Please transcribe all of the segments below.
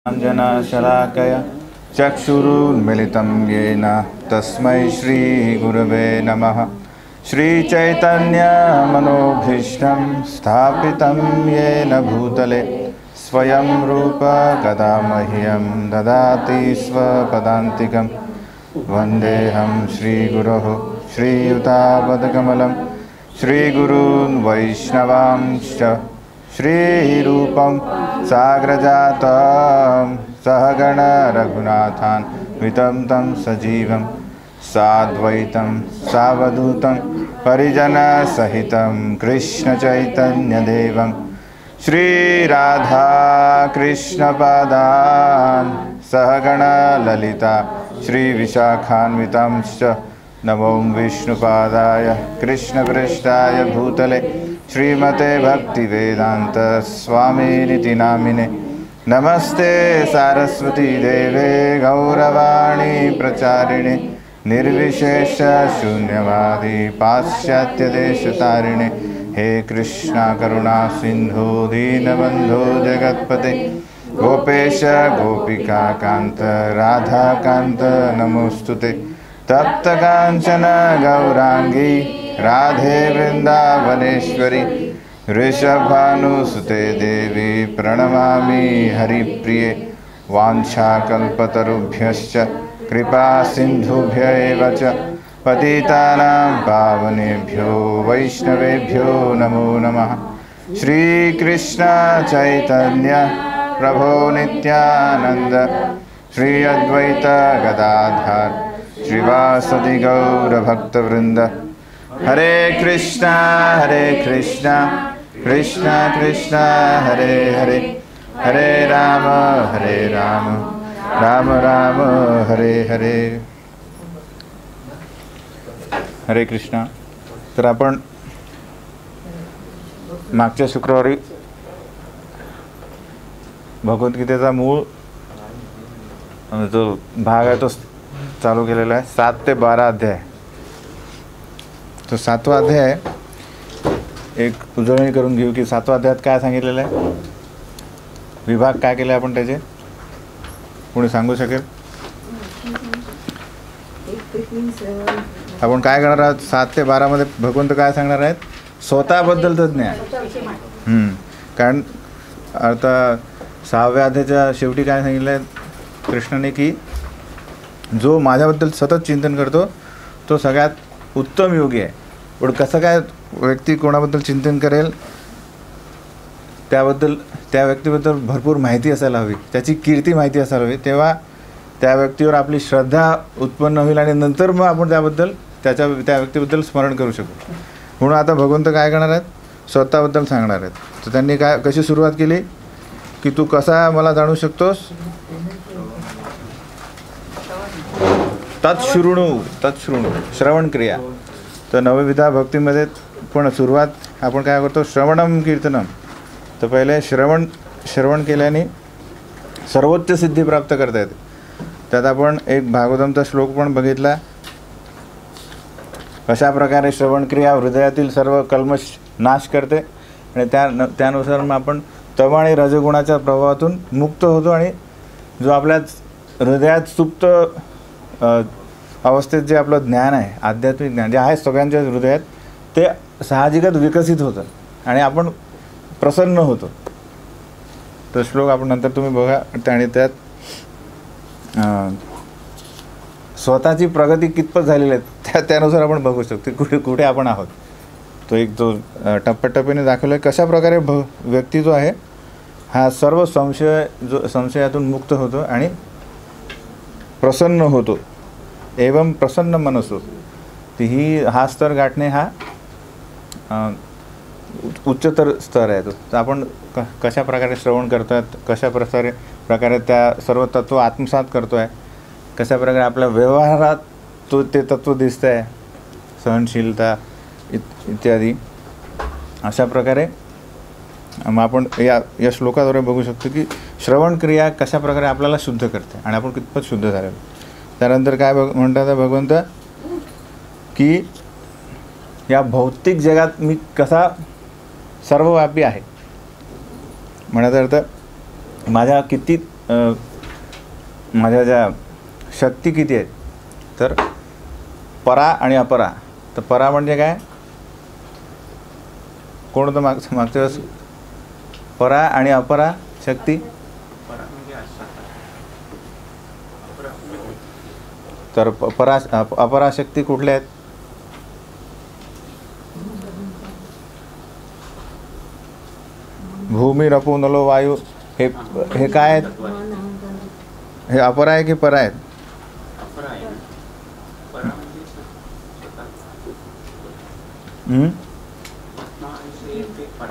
अंजनशलाकया चक्षुरुन्मिलितं येन तस्मै श्रीगुरवे नमः। श्रीचैतन्यमनोभीष्टं स्थापितं येन भूतले स्वयं रूप कदा मह्यं ददाति स्वपदान्तिकं। वन्देऽहं श्रीगुरोः श्रीयुतापदकमलं श्रीगुरून् वैष्णवांश्च श्रीरूपं साग्रजातं सहगण रघुनाथान् वितं तं सजीवं साद्वैतं सावधूतं परिजनसहितं कृष्णचैतन्यदेवं श्रीराधा कृष्णपादान् सहगण ललिता श्रीविशाखान्वितांश्च नमो विष्णुपादाय कृष्णपृष्ठाय भूतले श्रीमते भक्तिवेदांत स्वामिनिति नामिने। नमस्ते सारस्वती देवे गौरवाणी प्रचारिणे निर्विशेष शून्यवादी पाश्चात्यदेशतारिणे। हे कृष्णा करुणा सिंधु दीनबंधो जगत्पते गोपेश गोपिका कांत राधा कांत नमोस्तुते। तप्त कांचन गौरांगी राधे वृंदावनेश्वरी ऋषभानुसुते देवी प्रणमामि हरिप्रिये। वाञ्छाकल्पतरुभ्यश्च कृपा सिन्धुभ्य एव च पतितानां पावनेभ्यो वैष्णवेभ्यो नमो नमः। श्रीकृष्ण चैतन्य प्रभो नित्यानंद श्री अद्वैत गदाधर श्रीवासदि गौरभक्तवृंद। हरे कृष्णा कृष्णा कृष्णा हरे हरे हरे राम राम राम हरे हरे। हरे कृष्णा। तर आपण मागच्या शुक्रवारी भगवद्गीतेचा मूळ जो भाग आहे तो चालू केलेला आहे। 7 ते 12 अध्याय। तो 7वा अध्याय आहे। एक उजळणी करून घेऊ की 7व्या अध्यायात काय सांगितलेलं आहे, विभाग काय केले आपण त्याचे, कोणी सांगू शकेल? आपण काय करणार आहोत 7 ते 12 मध्ये भगवंत काय सांगणार आहेत, स्वतःबद्दलचं ज्ञान। कारण आता 6व्या अध्यायाच्या शेवटी काय सांगितलं आहे कृष्णाने की जो माझ्याबद्दल सतत चिंतन करतो तो सगळ्यात उत्तम योगी आहे। पण कसं काय व्यक्ती कोणाबद्दल चिंतन करेल त्याबद्दल त्या व्यक्तीबद्दल भरपूर माहिती असायला हवी, त्याची कीर्ती माहिती असायला हवी, तेव्हा त्या व्यक्तीवर आपली श्रद्धा उत्पन्न होईल आणि नंतर मग आपण त्याबद्दल त्या व्यक्तीबद्दल स्मरण करू शकू। म्हणून आता भगवंत काय करणार आहेत, स्वतःबद्दल सांगणार आहेत। तर त्यांनी कशी सुरुवात केली की तू कसा मला जाणू शकतोस, तत्शृणु श्रवण क्रिया। तर नवविधा भक्तीमध्ये पण सुरुवात आपण काय करतो, श्रवणम कीर्तनम। तर पहिले श्रवण केल्याने सर्वोच्च सिद्धी प्राप्त करता येते। त्यात आपण एक भागवतमचा श्लोक पण बघितला, कशा प्रकारे श्रवण क्रिया हृदयातील सर्व कल्मश नाश करते आणि त्यानुसार मग आपण तम आणि रजगुणाच्या प्रभावातून मुक्त होतो आणि जो आपल्या हृदयात सुप्त अवस्थेत जे आपलं ज्ञान आहे, आध्यात्मिक ज्ञान जे आहे सगळ्यांच्या हृदयात, ते साहजिकच विकसित होतं आणि आपण प्रसन्न होतो। तो श्लोक आपण नंतर तुम्ही बघा आणि त्यात स्वतःची प्रगती कितपत झालेली आहे त्यानुसार आपण बघू शकतो कुठे आपण आहोत। तो एक जो टप्प्याटप्प्याने दाखवला आहे कशा प्रकारे व्यक्ती जो आहे हा सर्व संशयातून मुक्त होतो आणि प्रसन्न होतो। एवं प्रसन्न मनसो, ती हा स्तर गाठणे हा उच्चतर स्तर आहे। तो आपण कशा प्रकारे श्रवण करतोय, कशा प्रकारे त्या सर्व तत्व आत्मसात करतोय, कशा प्रकारे आपल्या व्यवहारात ते तत्व दिसत आहे, सहनशीलता इत्यादी। अशा प्रकारे मग आपण या श्लोकाद्वारे बघू शकतो की श्रवण क्रिया कशा प्रकारे आपल्याला शुद्ध करते आणि आपण कितपत शुद्ध झालेलो। त्यानंतर काय म्हणतात भगवंत की या भौतिक जगात मी कसा सर्वव्यापी आहे, म्हणायचा अर्थ माझ्या किती माझ्या ज्या शक्ती किती आहेत, तर परा आणि अपरा. तर परा म्हणजे काय, कोण होतं मागच्या वेळेस, परा आणि अपरा शक्ती. तर अपरा शक्ती कुठल्या आहेत, भूमी, रपो, नलो, वायू, हे काय आहेत, हे अपरा आहे की परा आहेत.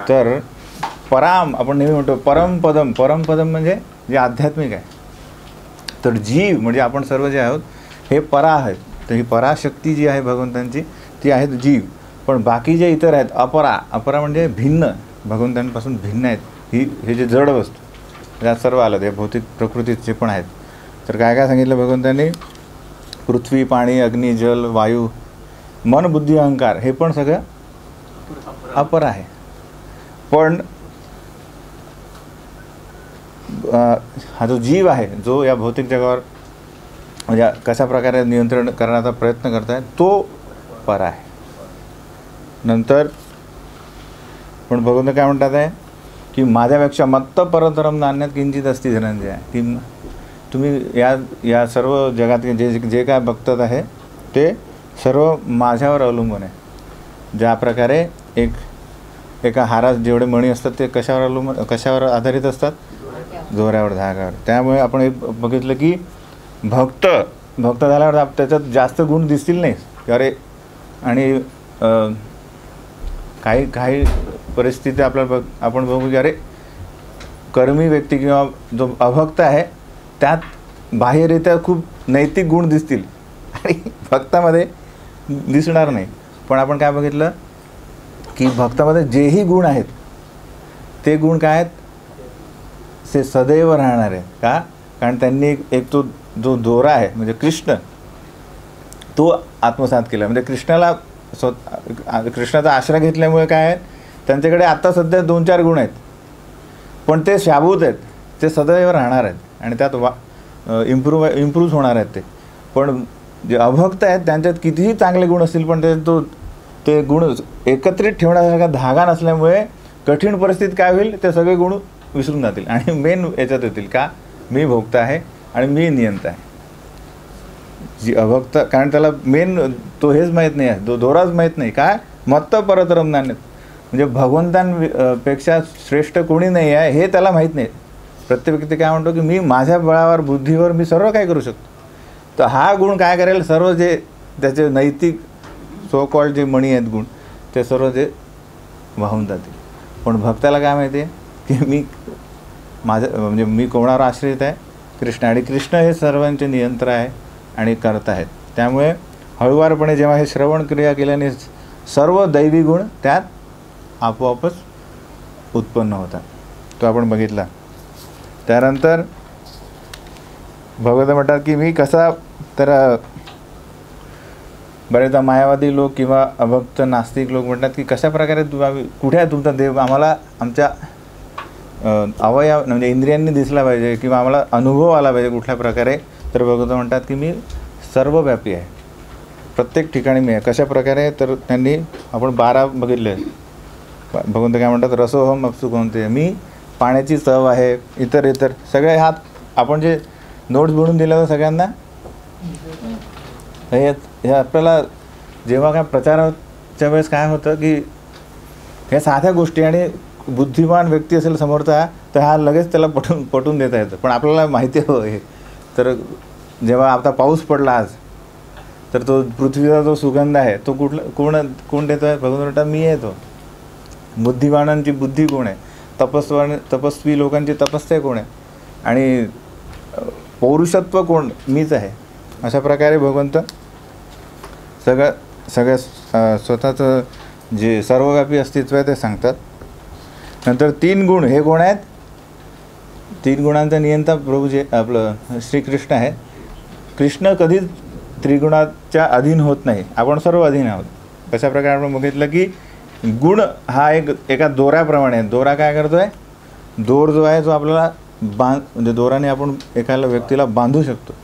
तर पराम आपण नेहमी म्हणतो, परमपदम. परमपदम म्हणजे जे आध्यात्मिक आहे. तर जीव म्हणजे आपण सर्व जे आहोत हे परा आहेत. तर ही पराशक्ती जी आहे भगवंतांची ती आहेत जीव. पण बाकी जे इतर आहेत अपरा, अपरा म्हणजे भिन्न, भगवंतांपासून भिन्न आहेत. हे जे जड वस्तू यात सर्व आलं, ते भौतिक प्रकृतीत जे पण आहेत. तर काय काय सांगितलं भगवंतांनी, पृथ्वी, पाणी, अग्नी, जल, वायू, मन, बुद्धी, अहंकार, हे पण सगळं अपर आहे. पण हा जो जीव आहे, जो या भौतिक जगावर म्हणजे कशा प्रकारे नियंत्रण करण्याचा प्रयत्न करत आहे, तो पर आहे. नंतर पण भगवंत काय म्हणतात आहे की माझ्यापेक्षा मत्त परतरम नान्यात किंचित असती धनंजय, की तुम्ही या सर्व जगात जे काय बघतात आहे ते सर्व माझ्यावर अवलंबून आहे. ज्या प्रकारे एका हारात जेवढे मणी असतात ते कशावर आधारित असतात, दोऱ्यावर, धागावर. त्यामुळे आपण एक बघितलं की भक्त झाल्यावर त्याच्यात जास्त गुण दिसतील नाही अरे. आणि काही परिस्थिती आपण बघू की अरे कर्मी व्यक्ती किंवा जो अभक्त आहे त्यात बाह्यरित्या खूप नैतिक गुण दिसतील आणि भक्तामध्ये दिसणार नाही. पण आपण काय बघितलं की भक्तामध्ये जेही गुण आहेत ते गुण काय आहेत, ते सदैव राहणार आहे. का, कारण त्यांनी एक तो जो दोरा आहे म्हणजे कृष्ण, तो आत्मसात केला. म्हणजे कृष्णाचा आश्रय घेतल्यामुळे काय आहे, त्यांच्याकडे आत्ता सध्या 2-4 गुण आहेत, पण ते शाबूत आहेत, ते सदैव राहणार आहेत आणि त्यात इम्प्रूव्ह होणार आहेत ते. पण जे अभक्त आहेत त्यांच्यात कितीही चांगले गुण असतील पण ते गुण एकत्रित ठेवण्यासारखा धागा नसल्यामुळे कठीण परिस्थितीत काय होईल, ते सगळे गुण विसरून जातील आणि मेन याच्यात येतील का, मी भोगत आहे आणि मी नियंत आहे. जी अभक्त, कारण त्याला मेन तो हेच माहीत नाही आहे, दोराच माहीत नाही काय, मत्त परतरम नान्यत, म्हणजे भगवंतांपेक्षा श्रेष्ठ कोणी नाही आहे हे त्याला माहीत नाही. प्रत्येक व्यक्ती काय म्हणतो की मी माझ्या बळावर, बुद्धीवर मी सर्व काय करू शकतो. तर हा गुण काय करेल, सर्व जे त्याचे नैतिक सो कॉल्ड जे मणी आहेत गुण, ते सर्व जे वाहून जातील. पण भक्ताला काय माहिती आहे की म्हणजे मी कोणावर आश्रित आहे, कृष्ण, आणि कृष्ण हे सर्वांचे नियंत्र आहे आणि करत आहेत. त्यामुळे हळुवारपणे जेव्हा हे श्रवण क्रिया केल्याने सर्व दैवी गुण त्यात आपोआपच उत्पन्न होतात. तो आपण बघितला. त्यानंतर भगवंत म्हणतात की मी कसा, तर बरेचदा मायावादी लोक किंवा अभक्त नास्तिक लोक म्हणतात की कशा प्रकारे कुठे आहे तुमचा देव, आम्हाला आमच्या अवयव म्हणजे इंद्रियांनी दिसला पाहिजे किंवा आम्हाला अनुभव आला पाहिजे कुठल्या प्रकारे. तर भगवंत म्हणतात की मी सर्वव्यापी आहे, प्रत्येक ठिकाणी मी आहे. कशा प्रकारे, तर त्यांनी आपण 12 बघितले. भगवंत काय म्हणतात, रसोहम अपसुक होते, मी पाण्याची चव आहे, इतर सगळे हात आपण जे नोट्स बनवून दिल्या सगळ्यांना, हे आपल्याला जेव्हा काय प्रचाराच्या वेळेस काय होतं की ह्या साध्या गोष्टी, आणि बुद्धिमान व्यक्ती असेल समोरचा तर हा लगेच त्याला पटून देता येतं. पण आपल्याला माहिती आहे हे. तर जेव्हा आता पाऊस पडला आज, तर तो पृथ्वीचा जो सुगंध आहे तो कोण देतो आहे, भगवंत म्हणतात मी आहे. तो बुद्धिमानांची बुद्धी कोण आहे, तपस्वी लोकांची तपस्या कोण आहे, आणि पौरुषत्व कोण, मीच आहे. अशा प्रकारे भगवंत सगळ्या स्वतःचं जे सर्वव्यापी अस्तित्व आहे ते सांगतात. नंतर 3 गुण, हे कोण आहेत, 3 गुणांचा नियंता प्रभू जे आपलं श्रीकृष्ण आहे. कृष्ण कधीच त्रिगुणाच्या अधीन होत नाही, आपण सर्व अधीन आहोत. कशा प्रकारे आपण बघितलं की गुण हा एका दोऱ्याप्रमाणे आहे. दोरा काय करतो आहे, दोर जो आहे जो आपल्याला म्हणजे दोराने आपण एखाद्या व्यक्तीला बांधू शकतो,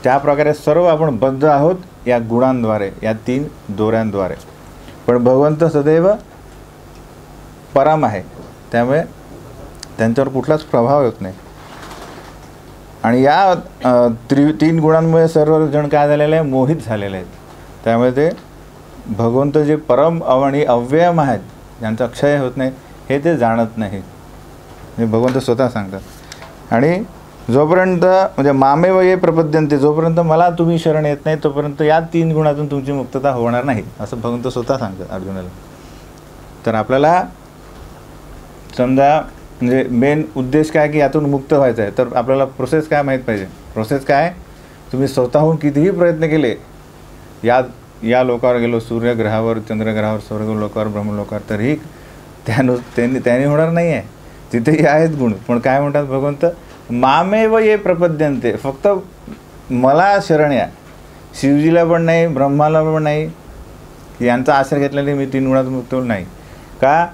त्याप्रकारे सर्व आपण बद्ध आहोत या गुणांद्वारे, या 3 दोऱ्यांद्वारे. पण भगवंत सदैव परम आहे, त्यामुळे त्यांच्यावर कुठलाच प्रभाव येत नाही. आणि या 3 गुणांमुळे सर्व जण काय झालेले आहे, मोहित झालेले आहेत. त्यामुळे ते भगवंत जे परम आणि अव्ययम आहेत, ज्यांचा क्षय होत नाही, हे ते जाणत नाही, हे भगवंत स्वतः सांगतात. आणि जोपर्यंत म्हणजे मामेव ये प्रपद्यन्ते, जोपर्यंत मला तुम्ही शरण येत नाही तोपर्यंत या 3 गुणातून तुमची मुक्तता होणार नाही, असं भगवंत स्वतः सांगतात अर्जुनाला. तर आपल्याला समजा म्हणजे मेन उद्देश काय की यातून मुक्त व्हायचं आहे, तर आपल्याला प्रोसेस काय माहीत पाहिजे. प्रोसेस काय, तुम्ही स्वतःहून कितीही प्रयत्न केले, या लोकावर गेलो, सूर्यग्रहावर, चंद्रग्रहावर, स्वर्गलोकावर, ब्रह्मलोकावर, तरीही त्यांनी होणार नाही आहे. तिथेही आहेत गुण, पण काय म्हणतात भगवंत, मामेव ये प्रपद्यन्ते, फक्त मला शरण या. शिवजीला पण नाही, ब्रह्माला पण नाही, यांचा आश्रय घेतल्याने मी 3 गुणात मुक्त नाही. का,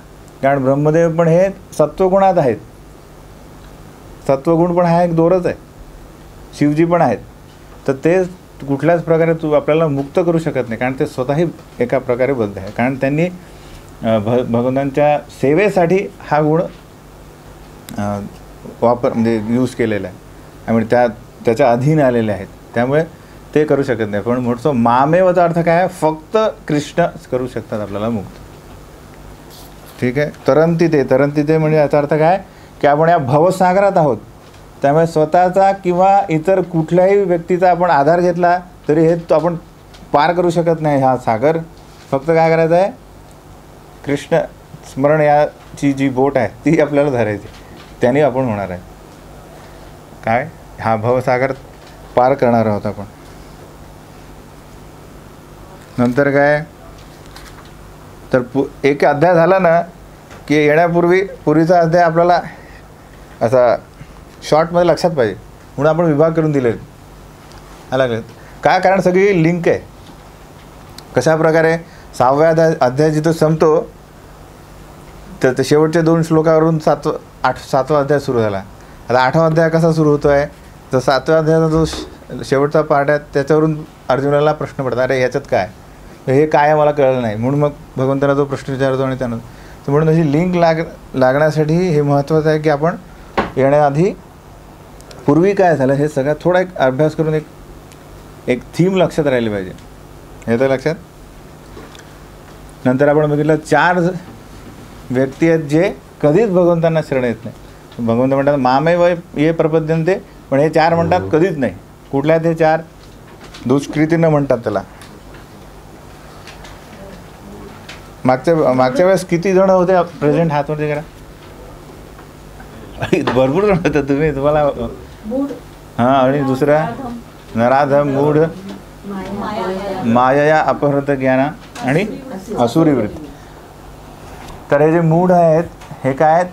कारण ब्रह्मदेव पण हे सत्वगुणात आहेत, सत्वगुण पण हा एक दोरच आहे, शिवजी पण आहेत. तर ते कुठल्याच प्रकारे आपल्याला मुक्त करू शकत नाही, कारण ते स्वतःही एका प्रकारे बद्ध आहे. कारण त्यांनी भगवंतांच्या सेवेसाठी हा गुण म्हणजे यूज केलेला आहे, आणि त्याच्या अधीन आलेले आहेत, त्यामुळे ते करू शकत नाही. पण म्हणतो मामेवचा अर्थ काय आहे, फक्त कृष्ण करू शकतात आपल्याला मुक्त. ठीक आहे. तरंतिते म्हणजे याचा अर्थ काय की आपण या भवसागरात आहोत, त्यामुळे स्वतःचा किंवा इतर कुठल्याही व्यक्तीचा आपण आधार घेतला तरी हे आपण पार करू शकत नाही हा सागर. फक्त काय करायचं आहे, कृष्ण स्मरण याची जी बोट आहे ती आपल्याला धरायची, त्याने आपण होणार आहे काय, हा भवसागर पार करणार आहोत आपण. नंतर काय, तर एक अध्याय झाला ना की पूर्वीचा अध्याय आपल्याला असा शॉर्टमध्ये लक्षात पाहिजे, म्हणून आपण विभाग करून दिले लागले. काय, कारण सगळी लिंक आहे. कशा प्रकारे 6व्या अध्याय जिथं संपतो तर शेवटच्या 2 श्लोकावरून 7वा अध्याय सुरू झाला. आता 8वा अध्याय कसा सुरू होतो आहे, तर 7व्या अध्यायाचा जो शेवटचा पार्ट आहे त्याच्यावरून अर्जुनाला प्रश्न पडतात, अरे ह्याच्यात काय, हे काय मला कळलं नाही. म्हणून मग भगवंताला तो प्रश्न विचारतो आणि त्यानं तर म्हणून अशी लिंक लागण्यासाठी हे महत्त्वाचं आहे की आपण येण्याआधी पूर्वी काय झालं हे सगळ्यात थोडा एक अभ्यास करून एक थीम लक्षात राहिली पाहिजे. हे तर लक्षात. नंतर आपण बघितलं 4 व्यक्ती आहेत जे कधीच भगवंतांना शरण येत नाही. भगवंत म्हणतात मामेव ये प्रपद्यन्ते, पण हे 4 म्हणतात कधीच नाही. कुठल्या ते 4 दुष्कृतीनं म्हणतात त्याला. मागच्या वेळेस किती जण होते प्रेझेंट, हातवरती करा. भरपूर जण होते तुम्हाला. हां, आणि दुसरा नराधम, मूढ, माया, अपहृत ज्ञान आणि असुरी वृत्ती. तर हे जे मूढ आहेत हे काय आहेत,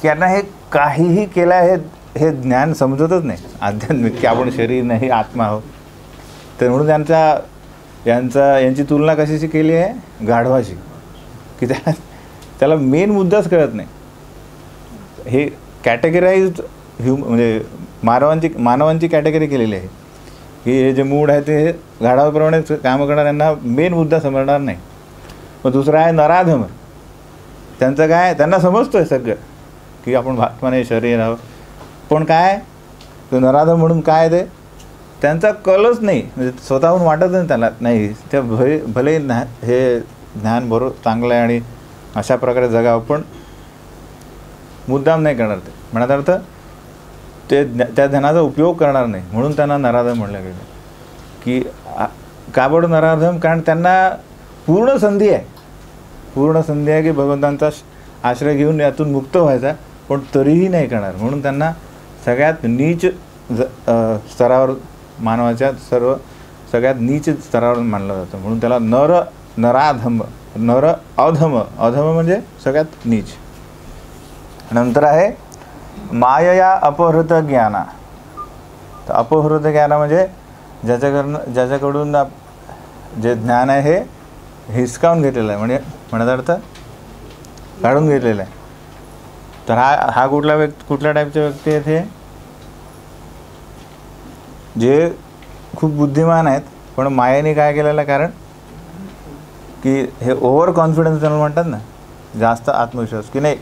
त्यांना हे काहीही केलं आहे हे ज्ञान समजतच नाही आध्यात्मिक, की आपण शरीर नाही आत्मा आहोत. तर म्हणून यांची तुलना कशाशी केली आहे, गाढवाची, की त्याला मेन मुद्दाच कळत नाही. हे कॅटेगराईज म्हणजे मानवांची कॅटेगरी केलेली आहे की हे जे मूड आहे ते गाढवाप्रमाणे कामं करणाऱ्यांना मेन मुद्दा समजणार नाही. मग दुसरा आहे नराधम, त्यांचं काय, त्यांना समजतोय सगळं की आपण आत्माने शरीर आहोत, पण काय तो नराधम म्हणून काय ते त्यांचा कलच नाही, म्हणजे स्वतःहून वाटत नाही त्याला, नाही त्या भले हे ज्ञान बरोबर चांगलं आहे आणि अशा प्रकारे जगावं, पण मुद्दाम नाही करणार ते. म्हणत अर्थ ते त्या ज्ञानाचा उपयोग करणार नाही, म्हणून त्यांना नराधम म्हणलं गेलं. की का बरं नराधम, कारण त्यांना पूर्ण संधी आहे की भगवंतांचा आश्रय घेऊन यातून मुक्त व्हायचा, पण तरीही नाही करणार. म्हणून त्यांना सगळ्यात नीच स्तरावर, मानवाच्या सगळ्यात नीच स्तरावर मानलं जातं. म्हणून त्याला नराधम, अधम म्हणजे सगळ्यात नीच. नंतर आहे मायया अपहृत ज्ञाना. तर अपहृत ज्ञान म्हणजे ज्याच्याकडून जे ज्ञान आहे हे हिसकावून घेतलेलं आहे, म्हणजे म्हणत अर्थ काढून घेतलेलं आहे. तर हा कुठल्या टाईपचे व्यक्ती आहेत हे? जे खूप बुद्धिमान आहेत पण मायेने काय केलेलं आहे, कारण की हे ओव्हर कॉन्फिडन्स त्यांना म्हणतात ना, जास्त आत्मविश्वास, की नाही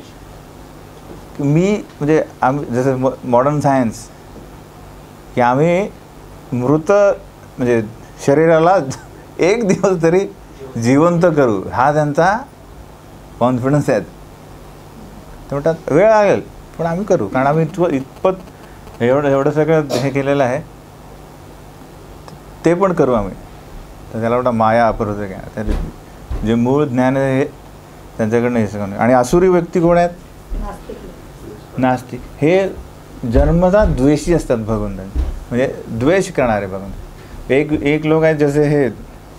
मी म्हणजे आम्ही जसं मॉडर्न सायन्स की आम्ही मृत म्हणजे शरीराला एक दिवस तरी जिवंत करू, हा त्यांचा कॉन्फिडन्स आहे. ते म्हणतात वेळ लागेल पण आम्ही करू, कारण आम्ही इतपत एवढं सगळं हे केलेलं आहे, ते पण करू आम्ही. तर त्याला वाटतं माया अपहृत घ्या, त्या जे मूळ ज्ञान आहे हे त्यांच्याकडनं हे सगळं. आणि आसुरी व्यक्ती कोण आहेत? नास्तिक. हे जन्मतः द्वेषी असतात भगवंतांचे, म्हणजे द्वेष करणारे भगवंत. एक लोक आहेत जसे हे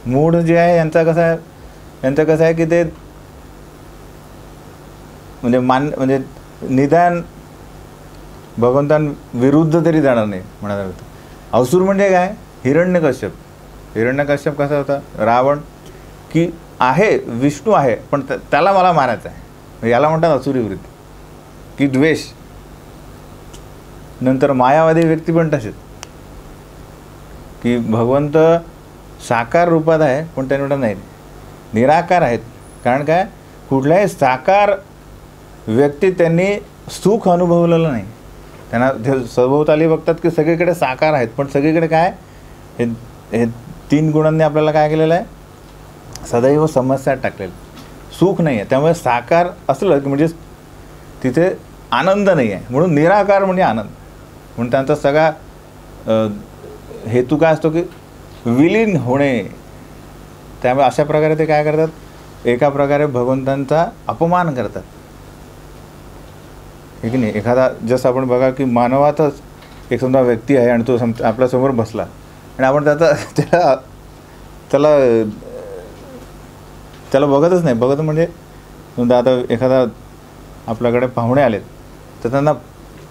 मूढ जे आहे यांचं कसं आहे की ते म्हणजे निदान भगवंतांविरुद्ध तरी जाणार नाही म्हणायला होतं. असुर म्हणजे काय? हिरण्यकश्यप कसा होता? रावण, की आहे विष्णू आहे पण त्याला मला मारायचं आहे, याला म्हणतात असुरी वृत्ती की द्वेष. नंतर मायावादी व्यक्ती पण तसेच, की भगवंत साकार रूपात आहे पण त्यांनी म्हणतात नाही निराकार आहेत. कारण काय? कुठल्याही साकार व्यक्ती त्यांनी सुख अनुभवलेलं नाही. त्यांना सभोवताली बघतात की सगळीकडे साकार आहेत पण सगळीकडे काय हे 3 गुणांनी आपल्याला काय केलेलं आहे? सदैव समस्यात टाकलेलं, सुख नाही आहे. त्यामुळे साकार असलं की म्हणजे तिथे आनंद नाही आहे, म्हणून निराकार म्हणजे आनंद. म्हणून त्यांचा सगळा हेतू काय असतो की विलीन होणे. त्यामुळे अशा प्रकारे ते काय करतात? एका प्रकारे भगवंतांचा अपमान करतात, हे की नाही. एखादा जसं आपण बघा की मानवातच एक समजा व्यक्ती आहे आणि तो आपल्यासमोर बसला आणि आपण त्याला बघतच नाही. बघत म्हणजे समजा आता एखादा आपल्याकडे पाहुणे आलेत तर त्यांना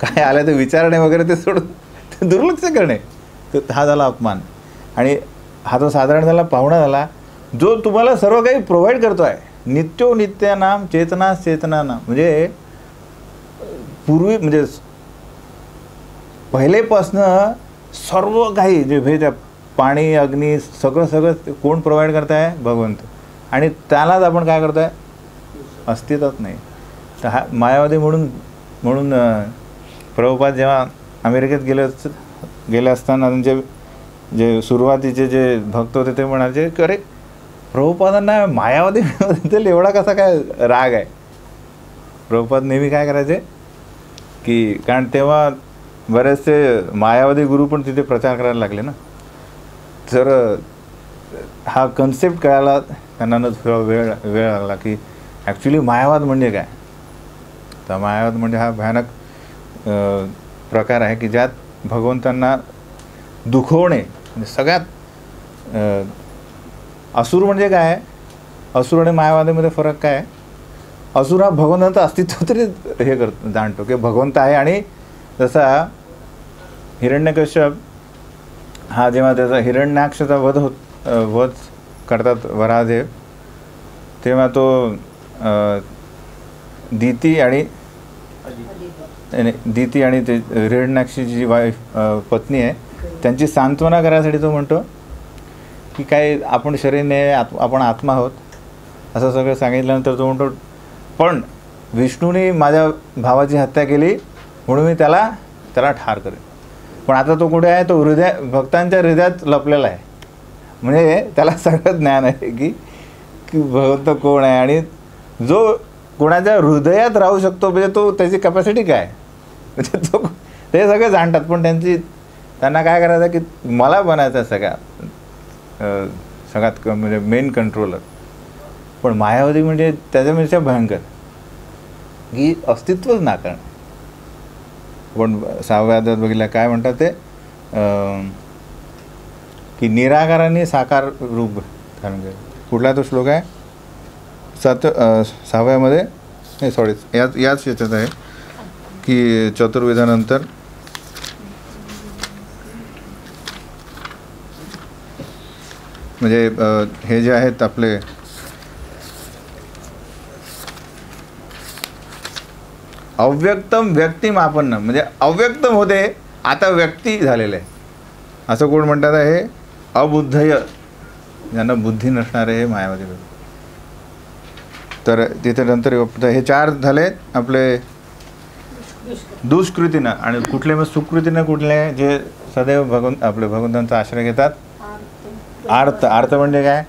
काय आलं ते विचारणे वगैरे ते सोडून ते दुर्लक्ष करणे, तर हा झाला अपमान. आणि हा तो साधारण झाला पाहुणा झाला जो तुम्हाला सर्व काही प्रोव्हाइड करतो आहे. नित्यो नित्यानाम चेतनास चेतनानाम, म्हणजे पूर्वी म्हणजे पहिलेपासनं सर्व काही जे भेट पाणी अग्नी सगळं कोण प्रोव्हाइड करत आहे? भगवंत. आणि त्यालाच आपण काय करतो आहे? अस्तित्वच नाही. तर हा मायावादी म्हणून प्रभुपाद जेव्हा अमेरिकेत गेले असताना जे सुरुवातीचे जे भक्त होते ते म्हणायचे की अरे प्रभुपादांना मायावादी एवढा कसा काय राग आहे? प्रभुपाद नेहमी काय करायचे की, कारण तेव्हा बरेचसे मायावादी गुरु पण तिथे प्रचार करायला लागले ना, तर हा कन्सेप्ट कळायला त्यांना वेळ लागला की ॲक्च्युली मायावाद म्हणजे काय. तर मायावाद म्हणजे हा भयानक प्रकार आहे की ज्यात भगवंतांना दुखवणे. म्हणजे सगळ्यात असुर म्हणजे काय? असुर आणि मायावादामध्ये फरक काय? असुर हा भगवंताचं अस्तित्व तरी हे जाणतो की भगवंत आहे. आणि जसा हिरण्यकश्यप हा जेव्हा त्याचा हिरण्याक्षाचा वध करतात वराहदेव, तेव्हा तो दिती आणि ते हिरण्याक्षाची जी पत्नी आहे त्यांची सांत्वना करायसाठी तो म्हणतो की काय आपण शरीर नाही, आपण आत्मा आहोत असं सगळं सांगितल्यानंतर तो म्हणतो पण विष्णूने माझ्या भावाची हत्या केली म्हणून मी त्याला ठार करेन. पण आता तो कुठे आहे? तो भक्तांच्या हृदयात लपलेला आहे. म्हणजे त्याला सगळं ज्ञान आहे की भगवंत कोण आहे आणि जो कोणाच्या हृदयात राहू शकतो म्हणजे तो त्याची कॅपॅसिटी काय म्हणजे तो ते सगळे जाणतात. पण त्यांना काय करायचं की मला बनायचं सगळ्यात म्हणजे मेन कंट्रोलर. पण मायावादी म्हणजे त्याच्यापेक्षा भयंकर की अस्तित्वच नाकारणं. पण 6व्या अध्यायात बघितलं काय म्हणतात ते की निराकाराने साकार रूप धारण केलं. कुठला तो श्लोक आहे? 6व्यामध्ये नाही सॉरी याच याच्यात आहे की चतुर्वेदानंतर म्हणजे हे जे आहेत आपले अव्यक्तम व्यक्तिम आपन्न, म्हणजे अव्यक्तम होते आता व्यक्ती झालेलं आहे. असं कोण म्हणतात हे अबुद्धय, ज्यांना बुद्धी नसणारे हे मायावादी लोक. तर तिथे नंतर हे 4 झाले आपले दुष्कृतीनं. आणि कुठले मग सुकृतीनं कुठले, जे सदैव आपले भगवंतांचा आश्रय घेतात. आर्त म्हणजे काय,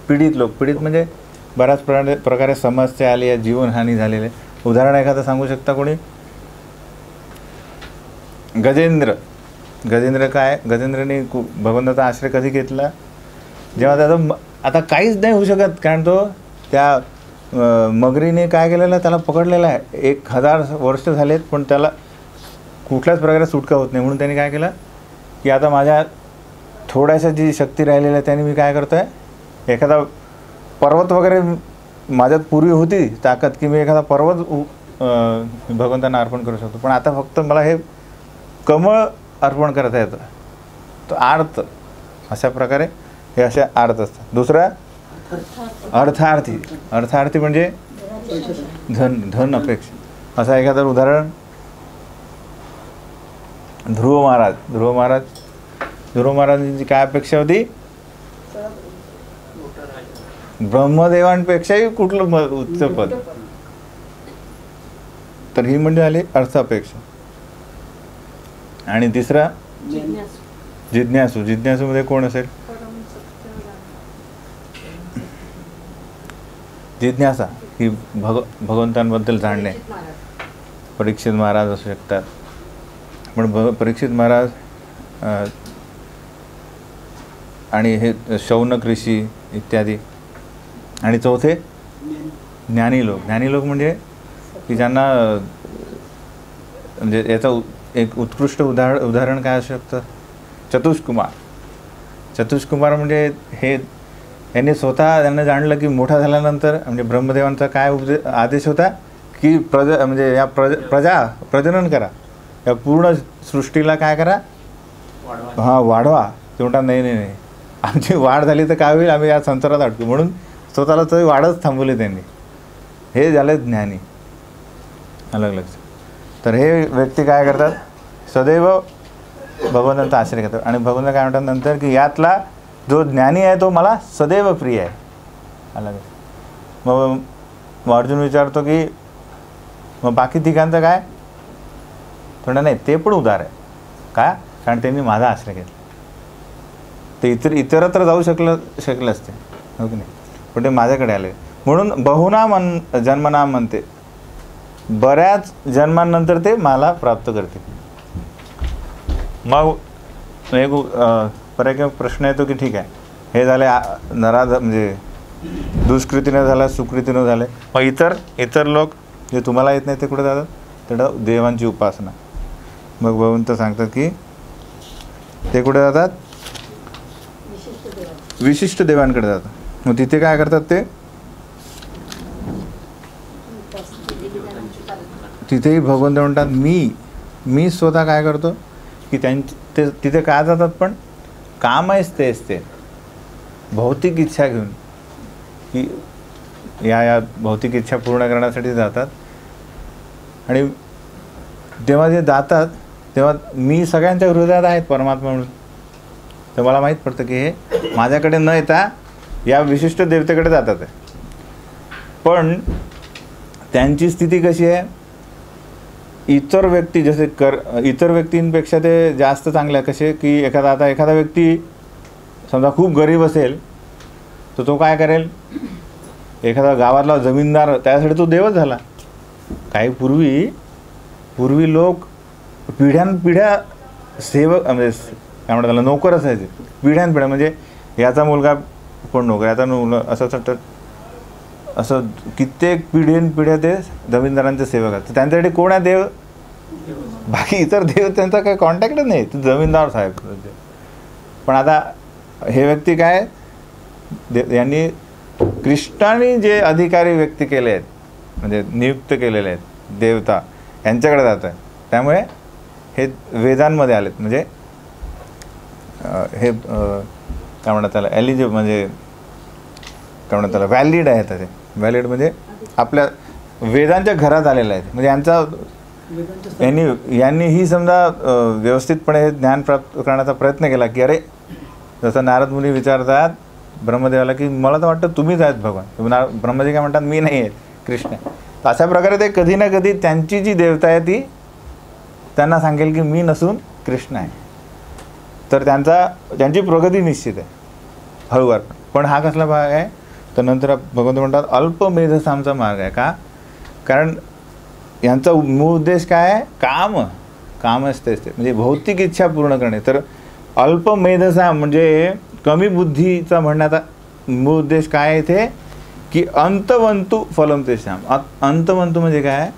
पीडित लोक. पीडित म्हणजे बऱ्याच प्रकारे समस्या आली आहे, जीवनहानी झालेले. उदाहरण एखादं सांगू शकता कोणी? गजेंद्र काय, गजेंद्रने भगवंताचा आश्रय कधी घेतला? जेव्हा त्याचं आता काहीच नाही होऊ शकत, कारण तो त्या मगरीने काय केलेलं, त्याला पकडलेलं आहे. 1000 वर्ष झालेत पण त्याला कुठल्याच प्रकारे सुटका होत नाही. म्हणून त्यांनी काय केलं की आता माझ्या थोड्याशा जी शक्ती राहिलेली आहे त्याने मी काय करतो आहे, एखादा पर्वत वगैरे, माझ्यात पूर्वी होती ताकद की मी एखादा पर्वत भगवंतांना अर्पण करू शकतो, पण आता फक्त मला हे कमळ अर्पण करता येतं. तो आर्त. अशा प्रकारे हे असे आर्त असतात. दुसरा अर्थार्थी म्हणजे धन अपेक्षा. असं एखादं उदाहरण, ध्रुव महाराजांची काय अपेक्षा होती? ब्रह्मदेवांपेक्षाही कुठलं उच्च पद. तर ही म्हणजे आली अर्थापेक्षा. आणि तिसरा जिज्ञासू मध्ये कोण असेल? जिज्ञासा ही भगवंतांबद्दल जाणणे. परीक्षित महाराज असू शकतात, पण परीक्षित महाराज आणि हे शौनक ऋषी इत्यादी. आणि चौथे ज्ञानी लोक म्हणजे की ज्यांना, म्हणजे याचं एक उत्कृष्ट उदाहरण काय असू शकतं? चतुष्कुमार म्हणजे हे, यांनी स्वतः त्यांना जाणलं की मोठा झाल्यानंतर, म्हणजे ब्रह्मदेवांचा काय आदेश होता की म्हणजे या प्रजनन करा, या पूर्ण सृष्टीला काय करा, वाढवा. ते म्हणतात नाही, आमची वाढ झाली तर काय होईल, आम्ही या संसारात अडकू. म्हणून स्वतःला तरी वाढच थांबवली त्यांनी. हे झाले ज्ञानी. अलग लक्ष. तर हे व्यक्ती काय करतात, सदैव भगवंतांचा आश्रय घेतात. आणि भगवंत काय म्हणतात नंतर की यातला जो ज्ञानी आहे तो मला सदैव प्रिय आहे. अलग. मग अर्जुन विचारतो की मग बाकी ठिकाणचं काय? थोडं नाही, ते पण उदार आहे. का? कारण त्यांनी माझा आश्रय घेतला. ते इतरत्र जाऊ शकले असते, हो की नाही, पण ते माझ्याकडे आले. म्हणून बहुना जन्मना म्हणते, बऱ्याच जन्मांनंतर ते मला प्राप्त करते. मग एक प्रश्न येतो की ठीक आहे, हे झाले म्हणजे दुष्कृतीनं झालं, सुकृतीनं झाले. मग इतर लोक जे तुम्हाला येत नाही ते कुठे जातात? तेवढं देवांची उपासना. मग भगवंत सांगतात की ते कुठे जातात? विशिष्ट देवांकडे जातात. मग तिथे काय करतात ते? तिथेही भगवंत म्हणतात मी स्वतः काय करतो की तिथे काय जातात, पण काम आहेच ते भौतिक इच्छा घेऊन, की या भौतिक इच्छा पूर्ण करण्यासाठी जातात. आणि तेव्हा जे जातात तेव्हा मी सगळ्यांच्या हृदयात आहेत परमात्मा म्हणून. तर मला माहीत पडतं की हे माझ्याकडे न येता या विशिष्ट देवतेकडे जातात आहे. पण त्यांची स्थिती कशी आहे? इतर व्यक्ती जसे इतर व्यक्तींपेक्षा ते जास्त चांगले आहे. कसे की एखादा व्यक्ती समजा खूप गरीब असेल तर तो काय करेल? एखादा गावातला जमीनदार, त्यासाठी तो देवच झाला. काही पूर्वी लोक पिढ्यानपिढ्या सेवक, म्हणजे काय म्हणतात त्याला, नोकर असायचे. पिढ्यानपिढ्या म्हणजे याचा मुलगा कोण नोकर, याचा मुलगा, असं कित्येक पिढ्या ते जमीनदारांचे सेवक आहेत. तर त्यांच्यासाठी कोण आहे देव? बाकी इतर देव त्यांचा काही कॉन्टॅक्टच नाही, तो जमीनदार साहेब. पण आता हे व्यक्ती काय, यांनी कृष्णाने जे अधिकारी व्यक्ती केले आहेत, म्हणजे नियुक्त केलेले आहेत देवता, यांच्याकडे जात आहे. त्यामुळे हे वेदांमध्ये आलेत. म्हणजे हे काय म्हणतात त्याला, एलिजिबल, म्हणजे काय म्हणतात त्याला, व्हॅलिड आहे. ते व्हॅलिड म्हणजे आपल्या वेदांच्या घरात आलेले आहेत. म्हणजे यांनीही समजा व्यवस्थितपणे हे ज्ञान प्राप्त करण्याचा प्रयत्न केला की अरे, जसं नारद मुनी विचारतात ब्रह्मदेवाला की मला तर वाटतं तुम्हीच आहेत भगवान. ब्रह्मदेव काय म्हणतात, मी नाही आहे, कृष्ण आहे. तर अशा प्रकारे ते कधी ना कधी त्यांची जी देवता आहे ती त्यांना सांगेल की मी नसून कृष्ण आहे. तर त्यांची प्रगती निश्चित आहे हळूवार. पण हा कसला भाग आहे, तर नंतर भगवंत म्हणतात अल्पमेधसांचा मार्ग आहे. का? कारण यांचा मूळ उद्देश काय आहे, काम असते म्हणजे भौतिक इच्छा पूर्ण करणे. तर अल्पमेधसा म्हणजे कमी बुद्धीचा म्हणण्याचा मूळ उद्देश काय आहे इथे, की अंतवंतु फलम तेषाम. अंतवंतु म्हणजे काय,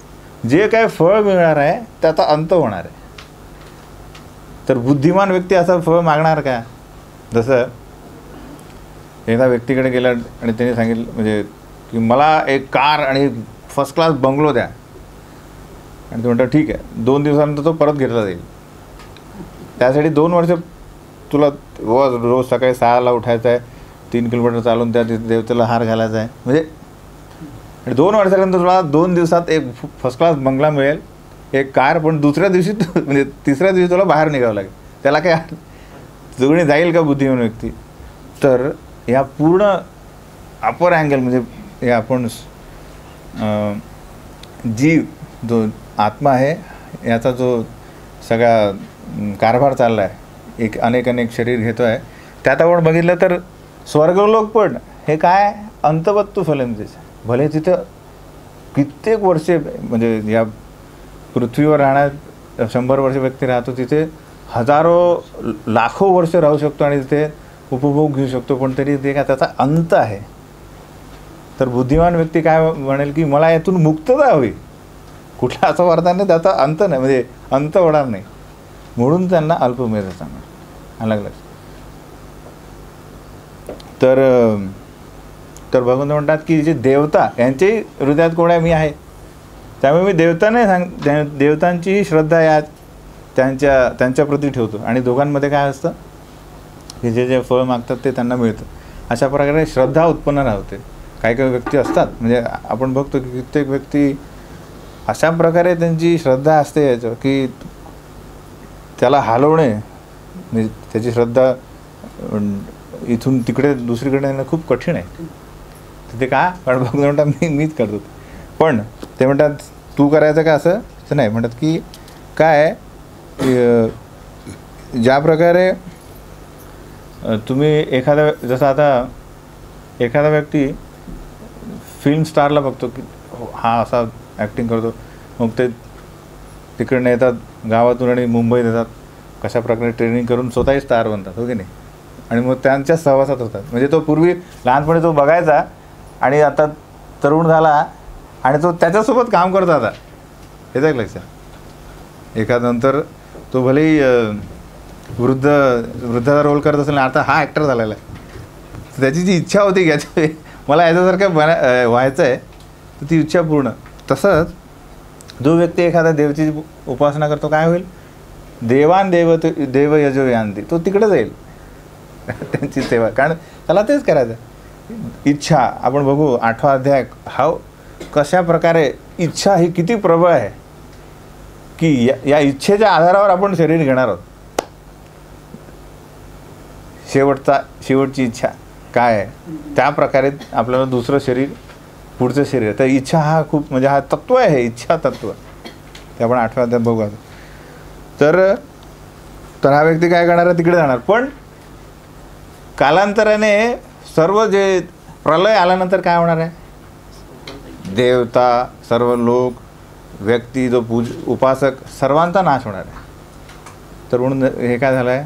जे काय फळ मिळणार आहे त्याचा अंत होणार आहे. तर बुद्धिमान व्यक्ती असं फळ मागणार का? जसं एकदा व्यक्तीकडे गेला आणि त्याने सांगितलं म्हणजे की मला एक कार आणि फर्स्ट क्लास बंगलो द्या. आणि तो म्हणतो ठीक आहे, 2 दिवसानंतर तो परत घेतला जाईल. त्यासाठी 2 वर्ष तुला रोज सकाळी 6ला उठायचं आहे, 3 किलोमीटर चालून त्या देवतेला हार घालायचा आहे. म्हणजे 2 वर्षानंतर तुला 2 दिवसात एक फर्स्ट क्लास बंगला मिळेल, एक कार. पण दुसऱ्या दिवशी म्हणजे तिसऱ्या दिवशी तुला बाहेर निघावं लागेल. त्याला काय जुगणी जाईल का बुद्धिमान व्यक्ती? तर या पूर्ण अपर अँगल म्हणजे हे आपण जीव जो आत्मा आहे याचा जो सगळा कारभार चालला आहे, एक अनेक शरीर घेतो आहे, त्यात आपण बघितलं तर स्वर्गलोक पण हे काय अंतवत्तू फलंतीच. भले तिथं कित्येक वर्षे म्हणजे या पृथ्वीवर राहण्यात 100 वर्ष व्यक्ती राहतो, तिथे हजारो लाखो वर्ष राहू शकतो आणि तिथे उपभोग घेऊ शकतो. पण तरी ते काय त्याचा अंत आहे. तर बुद्धिमान व्यक्ती काय म्हणेल की मला यातून मुक्तता हवी. कुठला असं वरदान त्याचा अंत नाही, म्हणजे अंत होणार नाही. म्हणून त्यांना अल्पमेध सांगणार अलग. तर भगवंत म्हणतात की जे देवता यांच्याही हृदयात कोण आहे, मी आहे. त्यामुळे मी देवता नाही देवतांचीही श्रद्धा या त्यांच्याप्रती ठेवतो. आणि दोघांमध्ये काय असतं की जे फळ मागतात ते त्यांना मिळतं. अशा प्रकारे श्रद्धा उत्पन्न राहते. काही व्यक्ती असतात म्हणजे आपण बघतो की कित्येक व्यक्ती अशा प्रकारे त्यांची श्रद्धा असते याचं की त्याला हलवणे म्हणजे त्याची श्रद्धा इथून तिकडे दुसरीकडे येणं खूप कठीण आहे. तिथे का? कारण भगवान म्हणतात मीच करतो. पण ते म्हणतात तू करायचं का असं नाही. म्हणतात की काय ज्या प्रकारे तुम्ही जसं आता एखादा व्यक्ती फिल्म स्टारला बघतो की हा असा ॲक्टिंग करतो, मग ते तिकडनं येतात गावातून आणि मुंबईत येतात, कशा प्रकारे ट्रेनिंग करून स्वतःही स्टार बनतात, हो की नाही. आणि मग त्यांच्या सहवासात होतात. म्हणजे तो पूर्वी लहानपणी तो बघायचा आणि आता तरुण झाला आणि तो त्याच्यासोबत काम करतो. आता येतं एक लक्षात. एखादनंतर तो भलेही वृद्धाचा रोल करत असेल, आता हा ॲक्टर झालेला आहे. त्याची जी इच्छा होती की याच्या मला याच्यासारखं व्हायचं आहे, तर ती इच्छा पूर्ण. तसंच जो व्यक्ती एखाद्या देवची उपासना करतो काय होईल, देव यजो यांती, तो तिकडे जाईल त्यांची सेवा. कारण त्याला तेच करायचं. इच्छा आपण बघू 8वा अध्याय हा कशा प्रकारे इच्छा ही किती प्रबळ आहे की या इच्छेच्या आधारावर आपण शरीर घेणार आहोत. शेवटची इच्छा काय आहे त्या प्रकारे आपल्याला दुसरं शरीर पुढचं शरीर. तर इच्छा हा खूप म्हणजे हा तत्व आहे, इच्छा तत्व. ते आपण 8व्या अध्यायात बघू. तर हा व्यक्ती काय करणार आहे, तिकडे जाणार. पण कालांतराने सर्व जे प्रलय आल्यानंतर काय होणार आहे, देवता सर्व लोक व्यक्ती जो उपासक सर्वांचा नाश होणार आहे. तर म्हणून हे काय झालं आहे,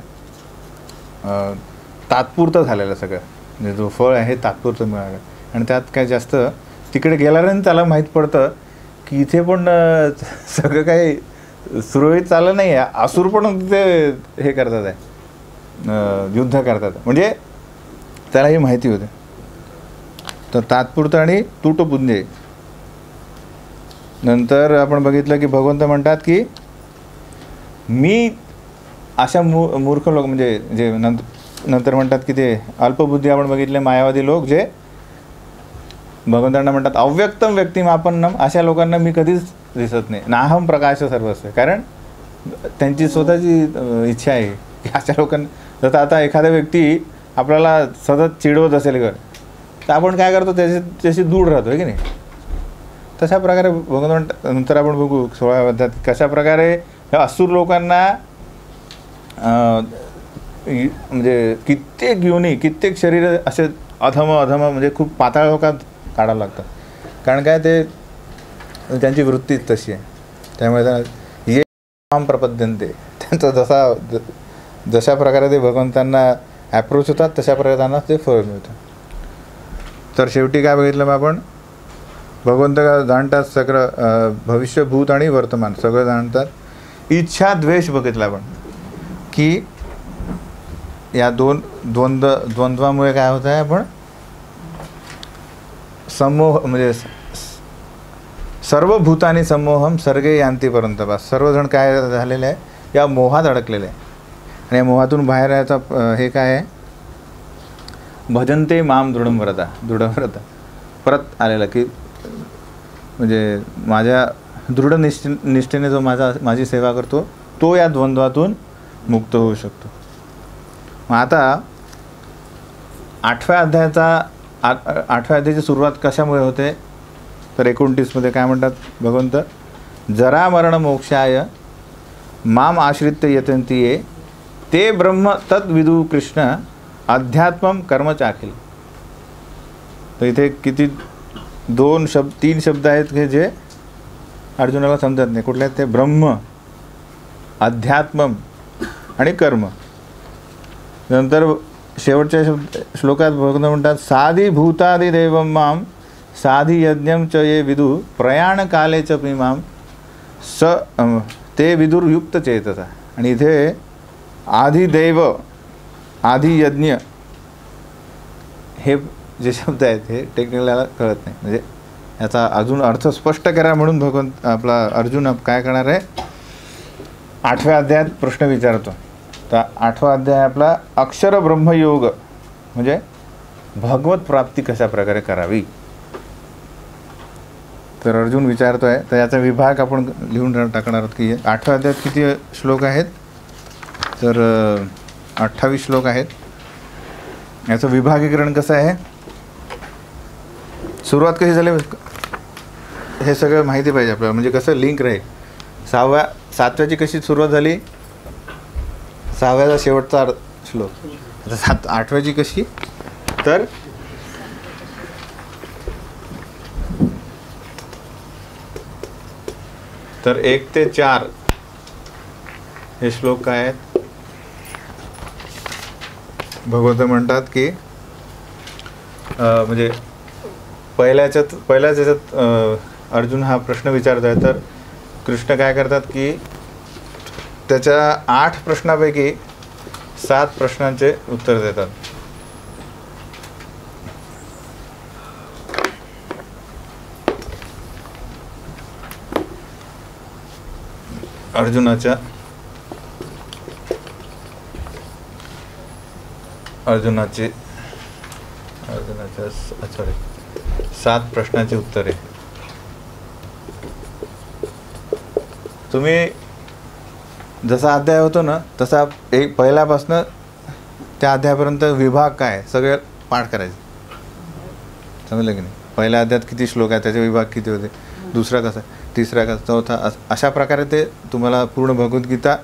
तात्पुरतं झालेलं सगळं. म्हणजे जो फळ आहे तात्पुरतं मिळालं. आणि त्यात काय जास्त तिकडे गेल्यानंतर त्याला माहीत पडतं की इथे पण सगळं काही सुरळीत चाललं नाही आहे. असुर पण तिथे हे करतात आहे, युद्ध करतात. म्हणजे त्याला ही माहिती होते. तर तात्पुरतं आणि तुटपुंजे. नंतर आपण बघितलं की भगवंत म्हणतात की मी अशा मूर्ख लोक म्हणजे जे नंतर म्हणतात की ते अल्पबुद्धी आपण बघितले मायावादी लोक जे भगवंतांना म्हणतात अव्यक्तम व्यक्तिमापन्नम, अशा लोकांना मी कधीच दिसत नाही. नाहम प्रकाश सर्वस्व, कारण त्यांची स्वतःची इच्छा आहे की अशा लोकांना, जसं आता एखादा व्यक्ती आपल्याला सतत चिडवत असेल तर आपण काय करतो, त्याशी दूर राहतो आहे की नाही. तशा प्रकारे भगवंत नंतर आपण बघू 16व्या अध्यायात कशा प्रकारे असुर लोकांना म्हणजे कित्येक योनी, कित्येक शरीर असे अधम म्हणजे खूप पाताळ लोकात काढावं लागतं. कारण काय, ते त्यांची वृत्तीच तशी आहे. त्यामुळे ये माम प्रपद्यन्ते, त्यांचा जशा प्रकारे ते भगवंतांना ॲप्रोच होतात तशा प्रकारे त्यांना ते फळ मिळतं. तर शेवटी काय बघितलं मग आपण, भगवंत जाणतात सगळं, भविष्य, भूत आणि वर्तमान सगळं जाणतात. इच्छा द्वेष बघितलं आपण की या द्वंद्वामुळे काय होत आहे, आपण समोह म्हणजे सर्व भूतानी समोहम सर्गे यांती परंतपा, सर्वजण काय झालेले आहे, या मोहात अडकलेले आहे. आणि या मोहातून बाहेर यायचा हे काय आहे, भजनते माम दृढव्रता परत आलेला की म्हणजे माझ्या दृढ निष्ठेने जो माझी सेवा करतो तो या द्वंद्वातून मुक्त होऊ शकतो. मग आता 8व्या अध्यायाची सुरुवात कशामुळे होते, तर 29 मध्ये काय म्हणतात भगवंत, जरा मरण मोक्षाय माम आश्रित्य यतन्ति ये ते ब्रह्म तद विदु कृष्ण अध्यात्मम कर्म चाखिल. तर इथे किती 3 शब्द आहेत की जे अर्जुनाला समजत नाही. कुठले आहेत ते, ब्रह्म, अध्यात्मम आणि कर्म. नंतर शेवटच्या श्लोकात भगवंत म्हणतात, साधी भूतादि देवम माम साधी यज्ञम च ये विदु प्रयाण काले च माम ते विदुर्युक्त चेतसा. आणि इथे आधी देव, आधी यज्ञ हे जे शब्द आहेत हे टेक्निकला कळत नाही. म्हणजे याचा अजून अर्थ स्पष्ट करा म्हणून भगवंत आपला अर्जुन काय करणार आहे, 8व्या अध्यायात प्रश्न विचारतो. तर 8वा अध्याय आपला अक्षर ब्रह्मयोग, म्हणजे भगवत प्राप्ती कशा प्रकारे करावी. तर अर्जुन विचारतो आहे. तर याचा विभाग आपण लिहून टाकणार आहोत की 8व्या अध्यायात किती श्लोक आहेत, तर 28 श्लोक आहेत. याचं विभागीकरण कसं आहे, सुरुवात कशी झाली हे सगळं माहिती पाहिजे आपल्याला, म्हणजे कसं लिंक राहील. 7व्याची कशी सुरुवात झाली, 6व्याचा शेवटचा श्लोक. आता 8व्याची कशी, तर 1 ते 4 हे श्लोक काय आहेत. भगवंत म्हणतात की म्हणजे पहिल्याच याच्यात अर्जुन हा प्रश्न विचारत आहे. तर कृष्ण काय करतात की त्याच्या 8 प्रश्नापैकी 7 प्रश्नांचे उत्तर देतात. अर्जुनाच्या 7 प्रश्नांची उत्तरे. तुम्ही जसा अध्याय होतो ना तसा एक पहिल्यापासून त्या अध्यायापर्यंत विभाग काय सगळे पाठ करायचे. समजलं की नाही. पहिल्या अध्यायात किती श्लोक आहेत, त्याचे विभाग किती होते, दुसरा कसा, तिसरा कसा, चौथा, अशा प्रकारे ते तुम्हाला पूर्ण भगवद्गीता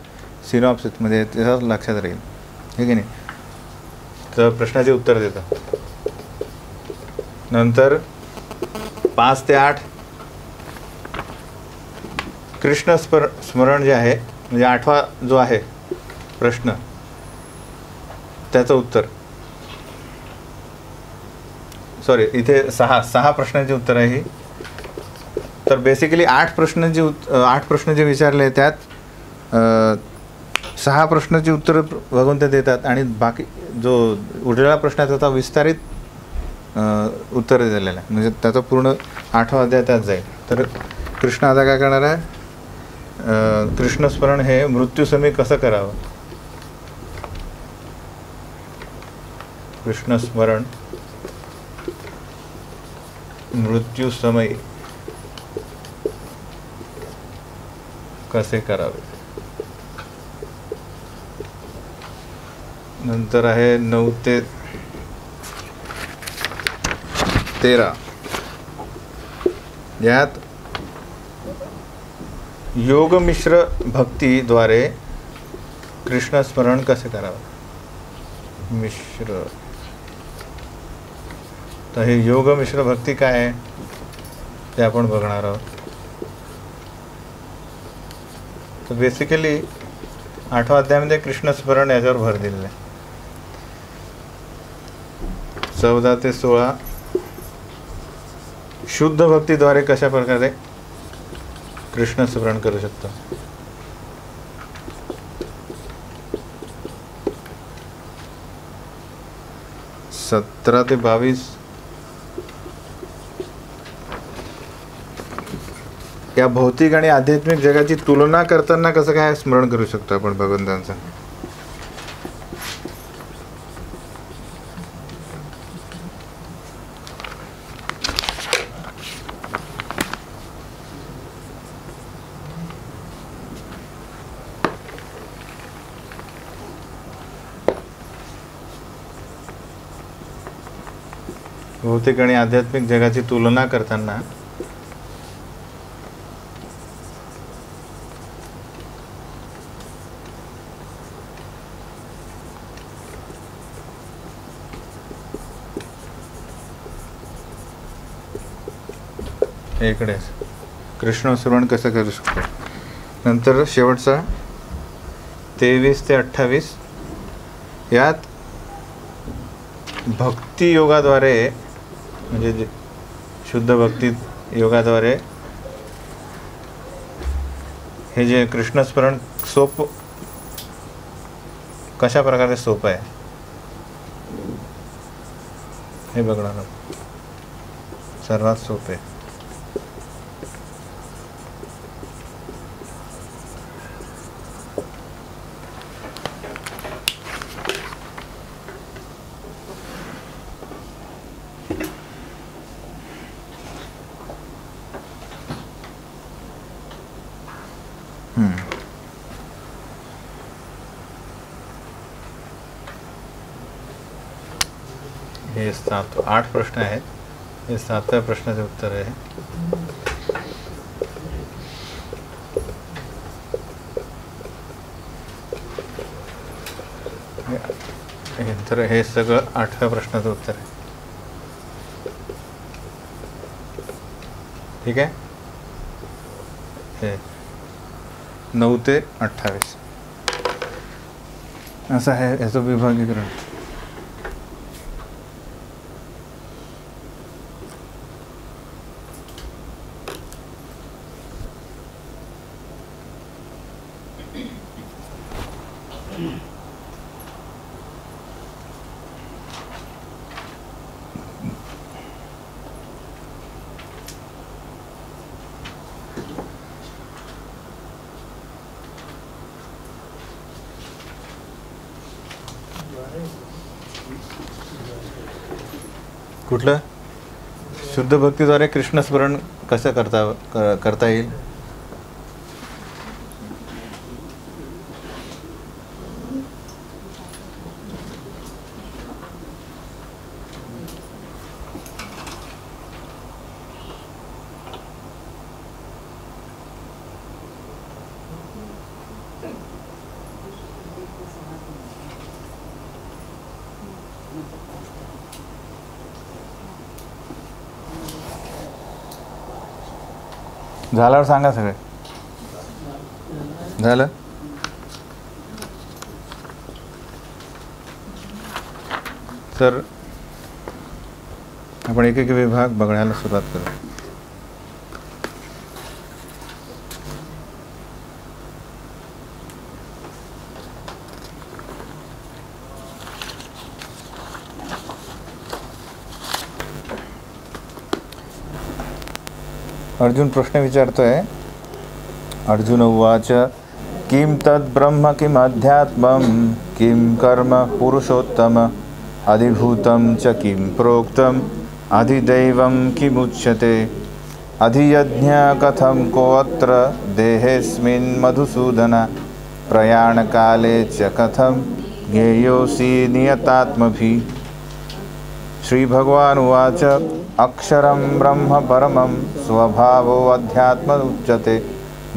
सिनॉप्सिसमध्ये त्याचं लक्षात राहील, हे की नाही. तर प्रश्नाचे उत्तर देतात. नंतर 5 ते 8 कृष्ण स्मरण जे आहे, म्हणजे 8वा जो आहे प्रश्न त्याचं उत्तर, सॉरी इथे 6 प्रश्नांची उत्तर आहे ही. तर बेसिकली 8 प्रश्न जे विचारले त्यात 6 प्रश्नाची उत्तर भगवंत देतात आणि बाकी जो उरलेला प्रश्न आहे त्याचा विस्तारित उत्तर दिलेलं आहे. म्हणजे त्याचा पूर्ण 8वा अध्याय त्यात जाईल. तर कृष्ण आता काय करणार आहे, कृष्णस्मरण हे मृत्यूसमयी कसं करावं. कृष्णस्मरण मृत्यू समय कसे करावे. नंतर आहे 9 ते 13. यात योगमिश्र भक्तीद्वारे कृष्ण स्मरण कसे करावे. मिश्र, तर हे योगमिश्र भक्ती काय आहे ते आपण बघणार आहोत. तर बेसिकली 8व्या अध्यायामध्ये कृष्ण स्मरण याच्यावर भर दिलेला आहे. 14 ते 16 शुद्ध भक्तीद्वारे कशा प्रकारे कृष्ण स्मरण करू शकतो. 17 ते 22 या भौतिक आणि आध्यात्मिक जगाची तुलना करताना कसं काय स्मरण करू शकतो आपण भगवंतांचं. भौतिक आणि आध्यात्मिक जगाची तुलना करताना इकडे कृष्ण स्मरण कसं करू शकतो. नंतर शेवटचा 23 ते 28 यात भक्ती योगाद्वारे म्हणजे जे शुद्ध भक्ती योगाद्वारे हे जे कृष्ण स्मरण कशा प्रकारे सोपं आहे हे बघणार आहोत. सर्वात सोपे हे 8 प्रश्न आहेत. हे 7व्या प्रश्नाचे उत्तर आहे. तर हे सगळं 8व्या प्रश्नाचं उत्तर आहे. ठीक आहे. हे 9 ते 28 असं आहे याचं विभागीकरण. कुठलं शुद्ध भक्तीद्वारे कृष्ण स्मरण कसं करता येईल. झाल्यावर सांगा सगळे. झालं. तर आपण एक एक विभाग बघायला सुरुवात करू. अर्जुन प्रश्न विचारतोय. अर्जुन उवाच किं तद् ब्रह्म किम अध्यात्मं किं कर्म पुरुषोत्तम अधिभूतं च किं प्रोक्तं अधिदैवं किमुच्यते अधियज्ञ कथं कोऽत्र देहेऽस्मिन् मधुसूदन प्रयाणकाले च कथं ज्ञेयोऽसि नियतात्मभिः। श्रीभगवान् उवाच अक्षरं ब्रह्म परमं स्वभावो अध्यात्म उच्यते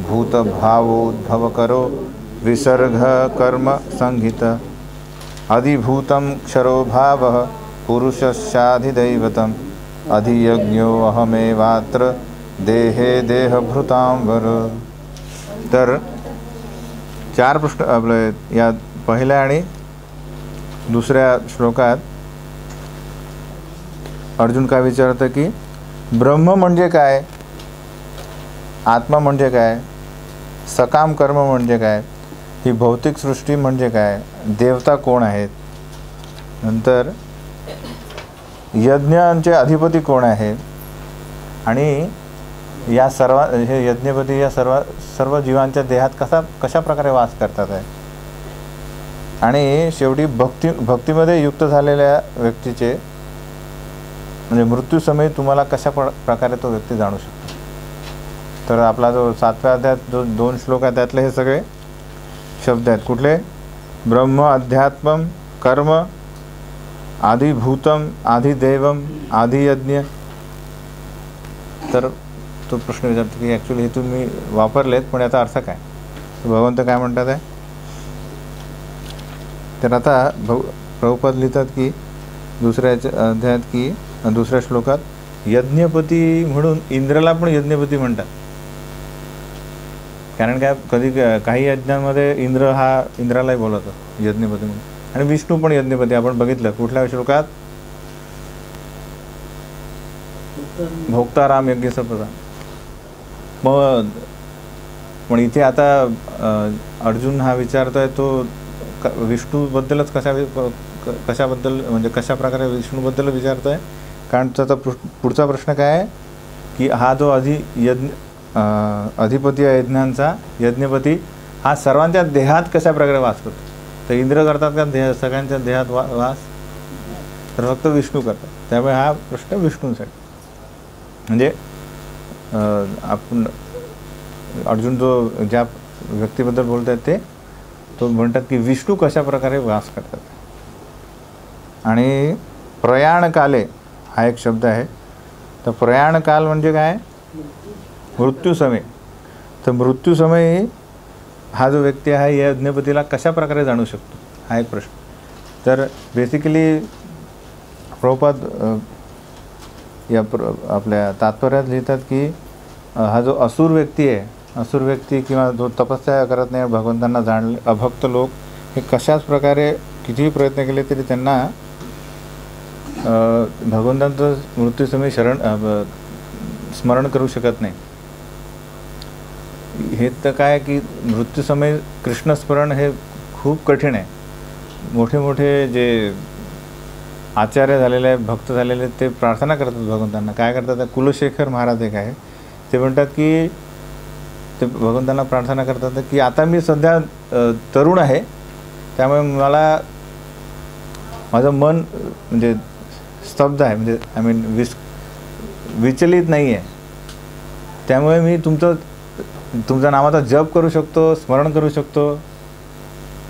भूतभावोद्भवकरो विसर्ग कर्म संहित अधिभूतं क्षरो भावः पुरुषस्याधिदैवतम् अधियज्ञो अहमेवात्र देहे देहभृतांवर। तर चार प्रश्न आपले या पहिल्या आणि दुसऱ्या श्लोकात अर्जुन काय विचारतं की ब्रह्म म्हणजे काय, आत्मा म्हणजे काय, सकाम कर्म म्हणजे काय, ही भौतिक सृष्टी म्हणजे काय, देवता कोण आहेत, नंतर यज्ञांचे अधिपती कोण आहे आणि या सर्व हे यज्ञपती या सर्व जीवांच्या देहात कशा प्रकारे वास करतात आहे आणि शेवटी भक्तीमध्ये युक्त झालेल्या व्यक्तीचे म्हणजे मृत्यूसमयी तुम्हाला कशा प्रकारे तो व्यक्ती जाणू शकतो। तर आपला जो 7व्या अध्यायात जो 2 श्लोक आहेत त्यातले हे सगळे शब्द आहेत कुठले, ब्रह्म अध्यात्मम कर्म आदिभूतम आदिदैवम आदियज्ञ। तर तो प्रश्न विचारतो की ॲक्च्युली हे तुम्ही वापरलेत पण याचा अर्थ काय, भगवंत काय म्हणतात आहे। तर आता प्रभुपाद लिहितात की दुसऱ्या अध्यायात की दुसऱ्या श्लोकात यज्ञपती म्हणून इंद्राला पण यज्ञपती म्हणतात, कारण काय कधी काही यज्ञांमध्ये इंद्रालाही बोलवतो यज्ञपती म्हणून, आणि विष्णू पण यज्ञपती आपण बघितलं कुठल्या श्लोकात, भोक्ताराम यज्ञ सपदा। मग पण इथे आता अर्जुन हा विचारतोय तो विष्णूबद्दलच कशाबद्दल म्हणजे कशा प्रकारे विष्णूबद्दल विचारतोय, कारण त्याचा पुढचा प्रश्न काय आहे की हा जो अधिपती आहे यज्ञांचा यज्ञपती हा सर्वांच्या देहात कशा प्रकारे वास करतो, तर इंद्र करतात का सगळ्यांच्या देहात वास, तर फक्त विष्णू करतात, त्यामुळे हा प्रश्न विष्णूंसाठी। म्हणजे आपण अर्जुन जो ज्या व्यक्तीबद्दल बोलत आहेत ते तो म्हणतात की विष्णू कशा प्रकारे वास करतात। आणि प्रयाणकाले हा एक शब्द आहे, तर प्रयाणकाल म्हणजे काय, मृत्यूसमय। तर मृत्यूसमयी हा जो व्यक्ती आहे या यज्ञपतीला कशा प्रकारे जाणू शकतो हा एक प्रश्न। तर बेसिकली प्रभुपाद आपल्या तात्पर्यात लिहितात की हा जो असुर व्यक्ती आहे, असुर व्यक्ती किंवा जो तपस्या करत नाही भगवंतांना जाणले अभक्त लोक हे कशाच प्रकारे कितीही प्रयत्न केले तरी त्यांना भगवंतांचं मृत्यूसमयी स्मरण करू शकत नाही। हे तर काय की मृत्यूसमयी कृष्णस्मरण हे खूप कठीण आहे। मोठे मोठे जे आचार्य झालेले आहे भक्त झालेले ते प्रार्थना करतात भगवंतांना, काय करतात, कुलशेखर महाराज एक आहे ते म्हणतात की ते भगवंतांना प्रार्थना करतात की आता मी सध्या तरुण आहे त्यामुळे मला माझं मन म्हणजे स्तब्ध आहे, म्हणजे आय मीन विचलित नाही आहे, त्यामुळे मी तुमच्या नावाचा जप करू शकतो, स्मरण करू शकतो,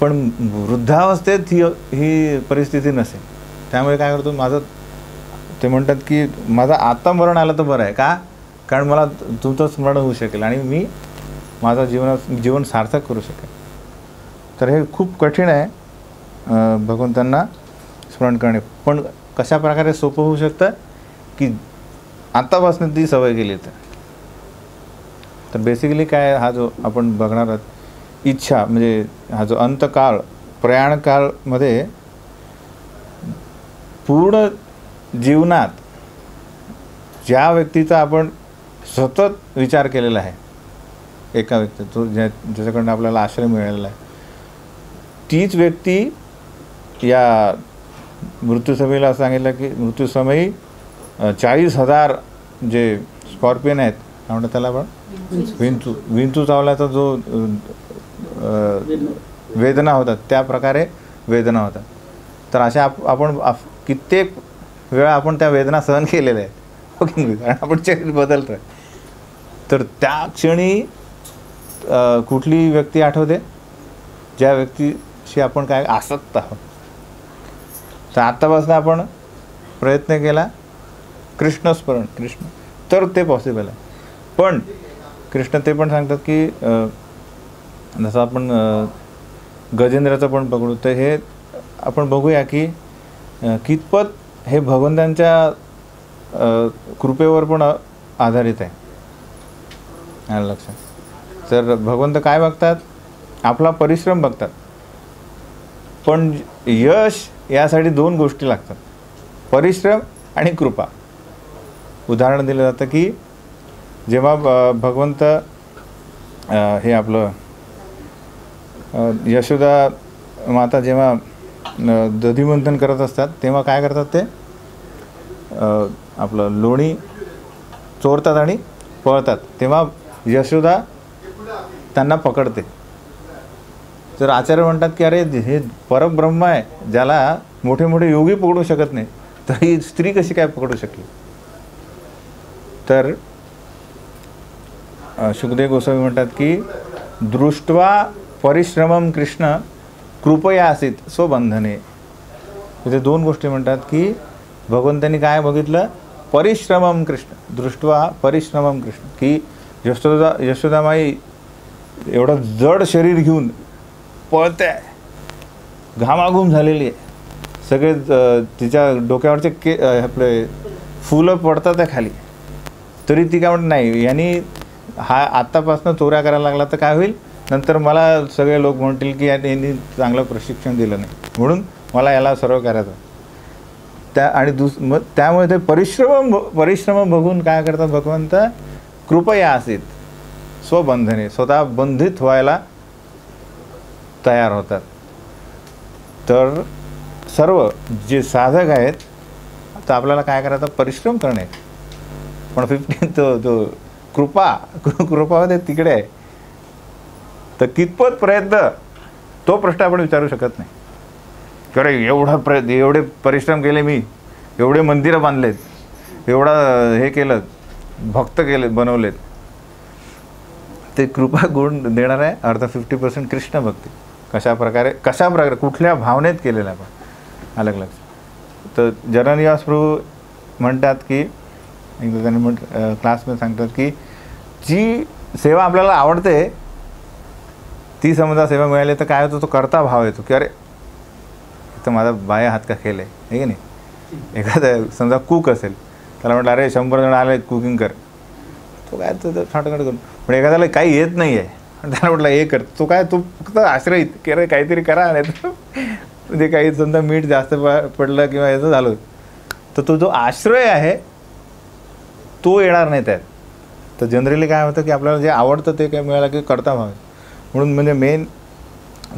पण वृद्धावस्थेत ही परिस्थिती नसेल, त्यामुळे काय करतो माझं ते म्हणतात की माझं आता मरण आलं तर बरं आहे का, कारण मला तुमचं स्मरण होऊ शकेल आणि मी माझं जीवन सार्थक करू शकेल। तर हे खूप कठीण आहे भगवंतांना स्मरण करणे, पण कशा प्रकारे सोपं होऊ शकतं की आतापासून ती सवय केली तर बेसिकली काय हा जो आपण बघणार आहोत इच्छा म्हणजे हा जो अंतकाळ प्रयाणकाळमध्ये पूर्ण जीवनात ज्या व्यक्तीचा आपण सतत विचार केलेला आहे, एका व्यक्ती तो ज्याच्याकडून आपल्याला आश्रय मिळालेला आहे, तीच व्यक्ती या मृत्यूसमयीला सांगितलं की मृत्यूसमयी 40,000 जे स्कॉर्पियन आहेत काय म्हणतात त्याला आपण विंचू चावल्याचा जो वेदना होतात त्या प्रकारे वेदना होतात। तर अशा आपण कित्येक वेळा आपण त्या वेदना सहन केलेल्या आहेत, ओके, कारण आपण शरीर बदलतो आहे. तर त्या क्षणी कुठली व्यक्ती आठवते, ज्या व्यक्तीशी आपण काय आसक्त आहोत. तर आत्तापासून आपण प्रयत्न केला कृष्णस्मरण, कृष्ण, तर ते पॉसिबल आहे. पण कृष्ण ते पण सांगतात की जसं आपण गजेंद्राचं पण पकडू, तर हे आपण बघूया की कितपत हे भगवंतांच्या कृपेवर पण आधारित आहे. आलं लक्षात. तर भगवंत काय बघतात, आपला परिश्रम बघतात. पण यश यासाठी दोन गोष्टी लागतात, परिश्रम आणि कृपा. उदाहरण दिलं जातं की जेव्हा भगवंत हे आपलं यशोदा माता जेव्हा दधिमंथन करत असतात, तेव्हा काय करतात ते आपलं लोणी चोरतात आणि पळतात. तेव्हा यशोदा त्यांना पकडते. तर आचार्य म्हणतात की अरे हे परब्रह्म आहे, ज्याला मोठे मोठे योगी पकडू शकत नाही, तर ही स्त्री कशी काय पकडू शकली. तर शुकदेव गोस्वामी म्हणतात की दृष्ट्वा परिश्रमम कृष्ण कृपया आसीत स्वबंधने. इथे दोन गोष्टी म्हणतात की भगवंतांनी काय बघितलं, परिश्रमम कृष्ण, दृष्ट्वा परिश्रमम कृष्ण, की यशोदामाई एवढं जड शरीर घेऊन पळते, घामाघूम झालेली आहे, सगळे तिच्या डोक्यावरचे आपले फुलं पडतात आहे खाली, तरी ती काय म्हणत नाही, यांनी हा आत्तापासून चोऱ्या करायला लागला तर काय होईल, नंतर मला सगळे लोक म्हणतील की यांनी चांगलं प्रशिक्षण दिलं नाही, म्हणून मला याला सर्व करायचं. त्या आणि मग त्यामुळे ते परिश्रम बघून काय करतात भगवंत, कृपया आसीत स्वबंधने, स्वतः बंधित व्हायला तयार होतात. तर सर्व जे साधक आहेत, तर आपल्याला काय करायचं, परिश्रम करणे. पण 15 तो कृपा होते तिकडे आहे. तर कितपत प्रयत्न, तो प्रश्न आपण विचारू शकत नाही. अरे एवढे परिश्रम केले मी, एवढे मंदिरं बांधलेत, एवढं हे केलं, भक्त केले, बनवलेत. ते कृपा गुण देणार आहे अर्धा 50% कृष्ण भक्ती. कशा प्रकारे कुठल्या भावनेत केलेलं आपण, अलग लक्ष. तर जननिवास प्रभू म्हणतात की त्यांनी क्लासमध्ये सांगतात की जी सेवा आपल्याला आवडते ती समजा सेवा मिळाली तर काय होतं, तो करता भाव येतो की अरे तर माझा बाया हात का खेळ आहे, हे की नाही. एखादा समजा कुक असेल, त्याला म्हटलं अरे 100 जण आले कुकिंग कर, तो काय तो छाटकट करून. पण एखाद्याला काही येत नाही आहे आणि त्याला म्हटलं हे कर, तो काय तो फक्त आश्रयित की अरे काहीतरी करा, नाही तर म्हणजे काही समजा मीठ जास्त पडलं किंवा याचं झालं तर तो जो आश्रय आहे तो येणार नाही त्यात. तर जनरली काय होतं की आपल्याला जे आवडतं ते काय मिळालं की करता व्हावं. म्हणून म्हणजे मेन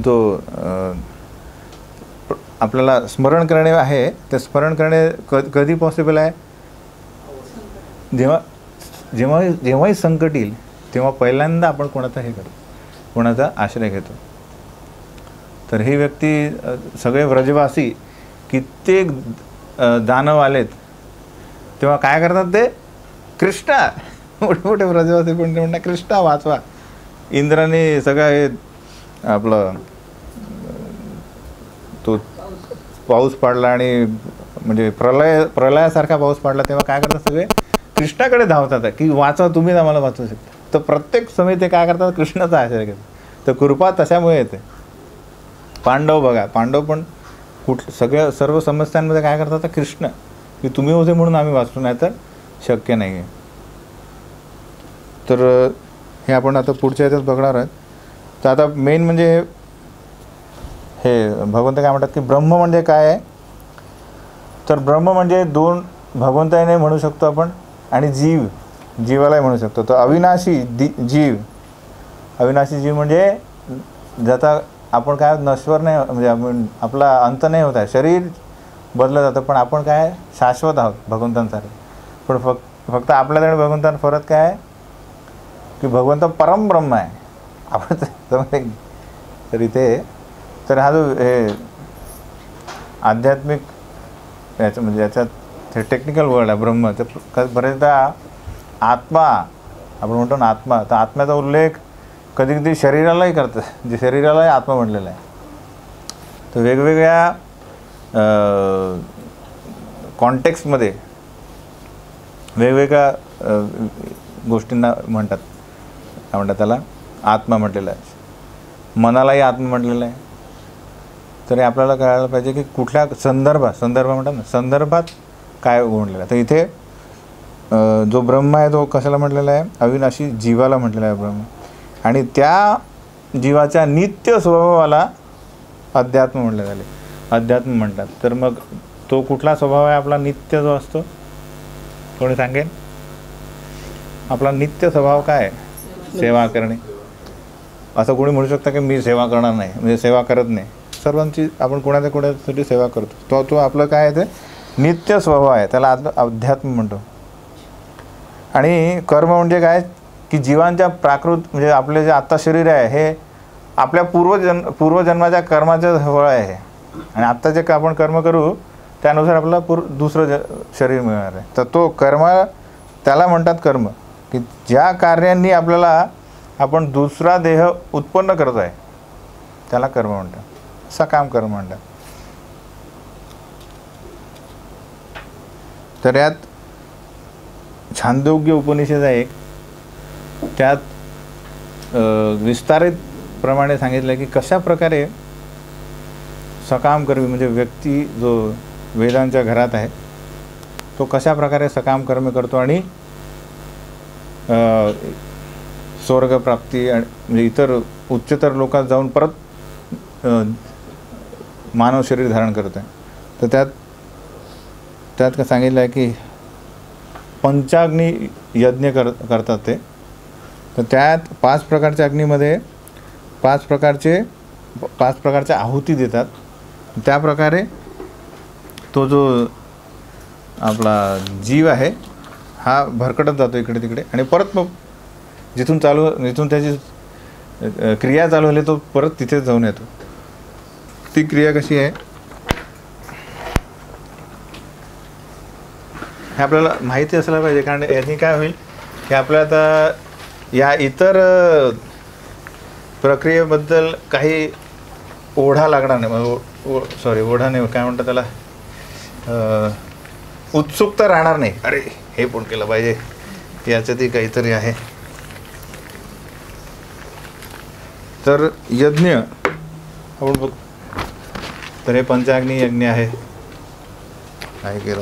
तो आपल्याला स्मरण करणे आहे, ते स्मरण करणे कधी पॉसिबल आहे, जेव्हाही संकट येईल तेव्हा पहिल्यांदा आपण कोणाचा हे करतो, कोणाचा आश्रय घेतो. तर ही व्यक्ती सगळे व्रजवासी कित्येक दानव आलेत तेव्हा काय करतात, ते कृष्णा, मोठे मोठे व्रजवासी पण ते म्हणतात कृष्णा वाचवा. इंद्राने सगळं हे आपलं तो पाऊस पडला आणि म्हणजे प्रलयासारखा पाऊस पडला, तेव्हा काय करतात, सगळे कृष्णाकडे धावतात की वाचवा, तुम्हीच आम्हाला वाचवू शकता. तर प्रत्येक समय ते काय करतात, कृष्णाचा आश्रय घेतात. तर कृपा तशामुळे येते. पांडव बघा, पांडव पण सर्व समस्यांमध्ये काय करतात, तर कृष्ण, की तुम्ही होते म्हणून आम्ही वाचलो, नाही तर शक्य नाही आहे. तर हे आपण आता पुढच्या याच्यात बघणार आहोत. तर आता मेन म्हणजे हे भगवंत काय म्हणतात की ब्रह्म म्हणजे काय आहे. तर ब्रह्म म्हणजे दोन भगवंताने म्हणू शकतो आपण, आणि जीवालाही म्हणू शकतो. तर अविनाशी जीव म्हणजे ज्याचा आपण काय नश्वर नाही, म्हणजे आपण आपला अंत नाही होत आहे, शरीर बदलत जातं, पण आपण काय शाश्वत आहोत भगवंतांसारखे. पण फक्त आपल्याकडे भगवंतांना फरक काय आहे की भगवंत परमब्रह्म आहे, आपण समजले. तर इथे तर हा जो हे आध्यात्मिक याचं म्हणजे याच्यात ते टेक्निकल वर्ड आहे ब्रह्म. ते बरेचदा आत्मा आपण म्हणतो ना आत्मा, तर आत्म्याचा उल्लेख कधी कधी शरीरालाही करतं, जे शरीरालाही आत्मा म्हटलेलं आहे. तर वेगवेगळ्या कॉन्टेक्स्टमध्ये वेगवेगळ्या गोष्टींना म्हणतात, काय म्हणतात त्याला, आत्मा म्हटलेला आहे. मनालाही आत्मा म्हटलेलं आहे. तरी आपल्याला कळायला पाहिजे की कुठल्या संदर्भ म्हणतात ना, संदर्भात काय म्हटलेलं आहे. तर इथे जो ब्रह्म आहे तो कशाला म्हटलेला आहे, अविनाशी जीवाला म्हटलेला आहे ब्रह्म. आणि त्या जीवाच्या नित्य स्वभावाला अध्यात्म म्हटले झाले, अध्यात्म म्हणतात. तर मग तो कुठला स्वभाव आहे आपला नित्य जो असतो, कोणी सांगेल? आपला नित्य स्वभाव काय आहे? सेवा करणे. असं कोणी म्हणू शकतं की मी सेवा करणार नाही, म्हणजे सेवा करत नाही. सर्वांची आपण कोणाच्या कोणासाठी सेवा करतो. तो आपलं काय आहे ते नित्य स्वभाव आहे, त्याला अध्यात्म म्हणतो. आणि कर्म म्हणजे काय की जीवांच्या प्राकृत, म्हणजे आपले जे आत्ता शरीर आहे हे आपल्या पूर्वजन्माच्या कर्माचं फळ आहे. आणि आत्ता जे आपण कर्म करू त्यानुसार आपल्याला दुसरं शरीर मिळणार आहे. तर तो कर्म, त्याला म्हणतात कर्म, की ज्या कार्यांनी आपल्याला आपण दुसरा देह उत्पन्न करतो आहे त्याला कर्म म्हणतात, सकाम कर्म म्हणतात. तर यात छांदोग्य उपनिषद आहे एक, त्यात विस्तारित प्रमाणे सांगितलं की कशा प्रकारे सकाम कर्मी, म्हणजे व्यक्ती जो वेदांच्या घरात आहे तो कशा प्रकारे सकाम कर्म करतो आणि स्वर्गप्राप्ती आणि म्हणजे इतर उच्चतर लोकात जाऊन परत मानव शरीर धारण करत आहे. तर त्यात काय सांगितलं आहे की पंचाग्नी यज्ञ करतात ते. तर त्यात 5 प्रकारच्या अग्नीमध्ये 5 प्रकारच्या आहुती देतात. त्या प्रकारे तो जो आपला जीव आहे हा भरकटत जातो इकडे तिकडे, आणि परत मग जिथून त्याची क्रिया चालू झाली तो परत तिथेच जाऊन येतो. ती क्रिया कशी आहे हे आपल्याला माहिती असायला पाहिजे. कारण याने काय होईल की आपल्याला आता या इतर प्रक्रियेबद्दल काही ओढा लागणार नाही. ओढा नाही, काय म्हणतात त्याला, उत्सुकता राहणार नाही. अरे हे पण केलं पाहिजे, याच्यातही काहीतरी आहे. तर यज्ञ आपण बघ, तर हे पंचाग्नी यज्ञ आहे. काय केलं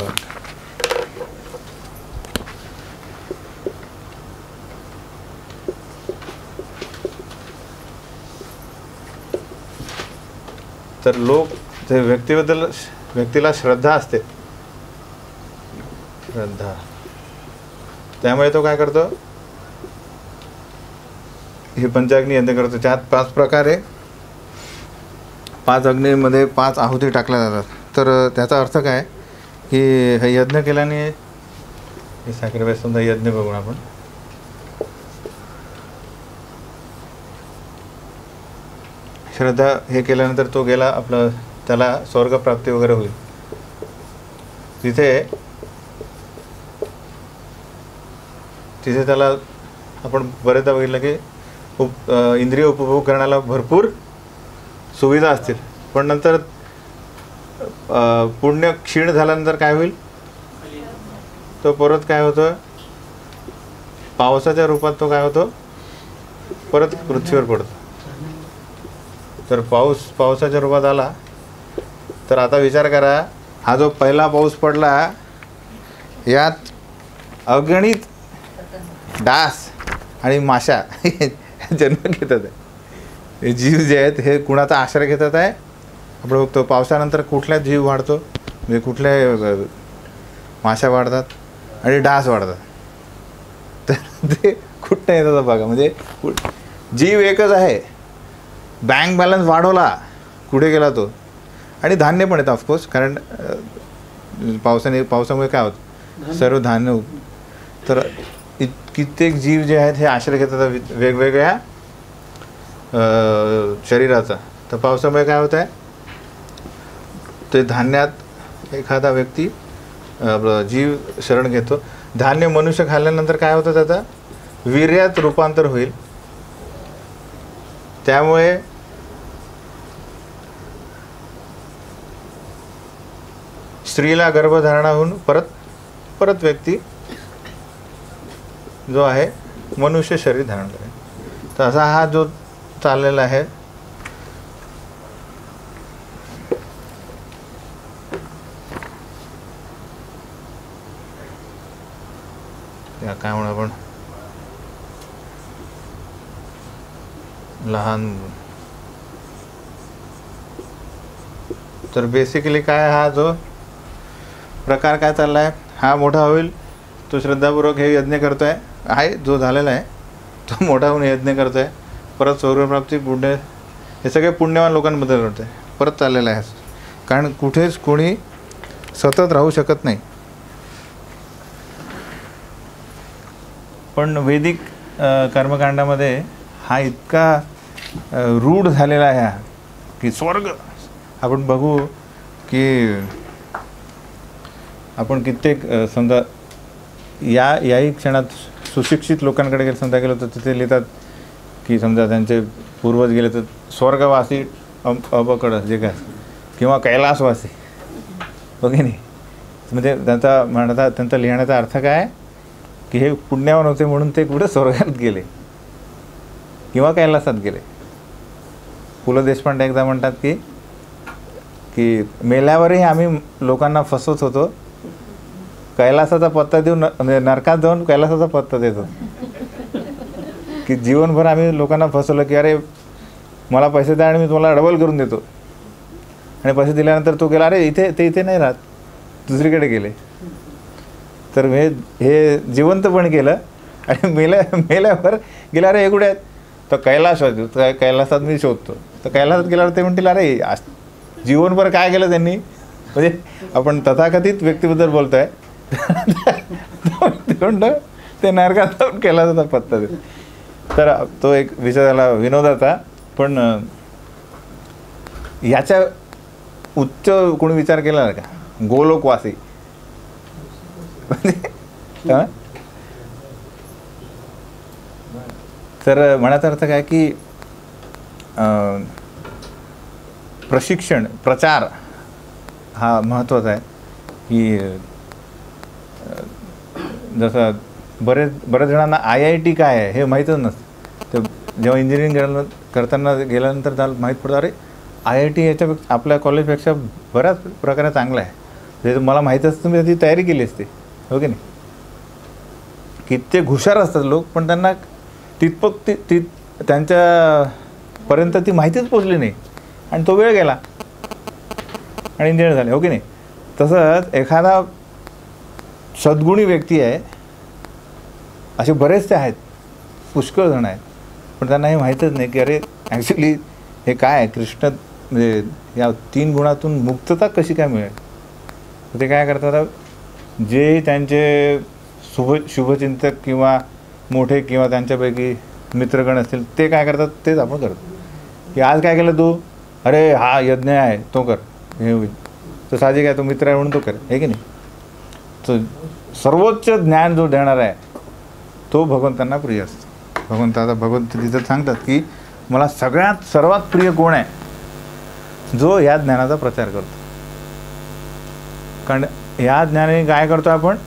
तर लोक ते व्यक्तीला श्रद्धा असते, त्यामुळे तो काय करतो, हे पंचाग्नी यज्ञ करतो. त्यात 5 प्रकारे 5 अग्नीमध्ये 5 आहुती टाकल्या जातात. तर त्याचा अर्थ काय की हे यज्ञ केल्याने, हे सॅक्रिफाईसचा यज्ञ बघून आपण श्रद्धा हे केल्यानंतर तो गेला आपलं, त्याला स्वर्गप्राप्ती वगैरे होईल. तिथे त्याला आपण बरेचदा बघितलं की इंद्रिय उपभोग करण्याला भरपूर सुविधा असतील, पण नंतर पुण्य क्षीण झाल्यानंतर काय होईल, तो परत काय होतं, पावसाच्या रूपात तो काय होतो, परत पृथ्वीवर पडतो. तर पावसाच्या रूपात आला तर आता विचार करा, हा जो पहिला पाऊस पडला यात अगणित डास आणि माशा जन्म घेतात आहे. हे जीव जे आहेत हे कुणाचा आश्रय घेतात आहे. आपण बघतो पावसानंतर कुठल्या जीव वाढतो, म्हणजे कुठल्या माशा वाढतात आणि डास वाढतात. तर ते कुठं येतात बघा, म्हणजे जीव एकच आहे. बँक बॅलन्स वाढवला कुठे गेला तो, आणि धान्य पण येतं ऑफकोर्स, कारण पावसामुळे काय होतं, सर्व धान्य. तर कित्येक जीव जे आहेत हे आश्रय घेतात वेगवेगळ्या शरीराचा. तर पावसामुळे काय होत आहे, ते धान्यात एखादा व्यक्ती आपलं जीव शरण घेतो. धान्य मनुष्य खाल्ल्यानंतर काय होतं, त्याचा वीर्यात रूपांतर होईल. त्यामुळे स्त्रीला गर्भधारणा होऊन परत व्यक्ती जो आहे मनुष्य शरीर धारण करेल. तर असा हा जो चाललेला आहे, काय म्हणू आपण, लहान. तर बेसिकली काय हा जो प्रकार काय चालला आहे, हा मोठा होईल, तो श्रद्धापूर्वक हे यज्ञ करतो आहे, जो झालेला आहे तो मोठा होऊन यज्ञ करतो आहे, परत स्वर्गप्राप्ती, पुण्य, हे सगळे पुण्यवान लोकांबद्दल करतो आहे, परत चाललेलं आहे. कारण कुठेच कोणी सतत राहू शकत नाही. पण वैदिक कर्मकांडामध्ये हा इतका रूढ झालेला आहे की स्वर्ग, आपण बघू की आपण कित्येक समजा याही क्षणात सुशिक्षित लोकांकडे गेलं, समजा गेलो तर तिथे लिहितात की समजा त्यांचे पूर्वज गेले तर स्वर्गवासी अबकड जे काय, किंवा कैलासवासी, ओके नाही. म्हणजे त्यांचा लिहिण्याचा अर्थ काय की हे पुण्यवान होते म्हणून ते कुठे स्वर्गात गेले किंवा कैलासात गेले. पु ल देशपांडे एकदा म्हणतात की मेल्यावरही आम्ही लोकांना फसवत होतो, कैलासाचा पत्ता देऊन नरकात जाऊन कैलासाचा पत्ता देतो. की जीवनभर आम्ही लोकांना फसवलं की अरे मला पैसे द्या आणि मी तुम्हाला डबल करून देतो, आणि पैसे दिल्यानंतर तो गेला, अरे इथे नाही राहत, दुसरीकडे गेले. तर हे जिवंत पण केलं आणि मेल्यावर गेला, अरे हे कुठे आहेत, तर कैलासात मी शोधतो. तर कैलासात गेल्यावर ते म्हणतील अरे जीवनभर काय केलं त्यांनी, म्हणजे आपण तथाकथित व्यक्तीबद्दल बोलतो आहे. ते नरकात जाऊन कैलासाचा पत्ता देतो. तर तो एक विषय झाला विनोदाचा. पण याच्या उच्च कोणी विचार केला का, गोलोकवासी. तर म्हणायचा अर्थ काय की प्रशिक्षण, प्रचार हा महत्त्वाचा आहे. की जसं बऱ्याच जणांना IIT काय आहे हे माहीतच नसतं. तर जेव्हा इंजिनिअरिंग करताना गेल्यानंतर त्याला माहीत पडतं, अरे IIT याच्यापेक्षा आपल्या कॉलेजपेक्षा बऱ्याच प्रकारे चांगला आहे. जे मला माहीत असतं मी त्याची तयारी केली असते, हो की नाही. कित्येक हुशार असतात लोक, पण त्यांना त्यांच्यापर्यंत ती माहितीच पोचली नाही आणि तो वेळ गेला आणि इंजिनियर झाले, हो की नाही. तसंच एखादा सद्गुणी व्यक्ती आहे, असे बरेचसे आहेत, पुष्कळ जण आहेत, पण त्यांना हे माहीतच नाही की अरे ॲक्च्युली हे काय आहे, कृष्ण म्हणजे या 3 गुणातून मुक्तता कशी काय मिळेल. ते काय करतात, जे त्यांचे शुभचिंतक किंवा मोठे किंवा त्यांच्यापैकी मित्रगण असतील ते काय करतात तेच आपण करतो. की आज काय केलं तू, अरे हा यज्ञ आहे तो कर, हे होईल. तर साहजिक आहे, तो मित्र आहे म्हणून तो कर, हे की नाही. तर सर्वोच्च ज्ञान जो देणार आहे तो भगवंतांना प्रिय असतो. भगवंत तिथं सांगतात की मला सर्वात प्रिय कोण आहे, जो या ज्ञानाचा प्रचार करतो. कारण या ज्ञानाने काय करतो आपण,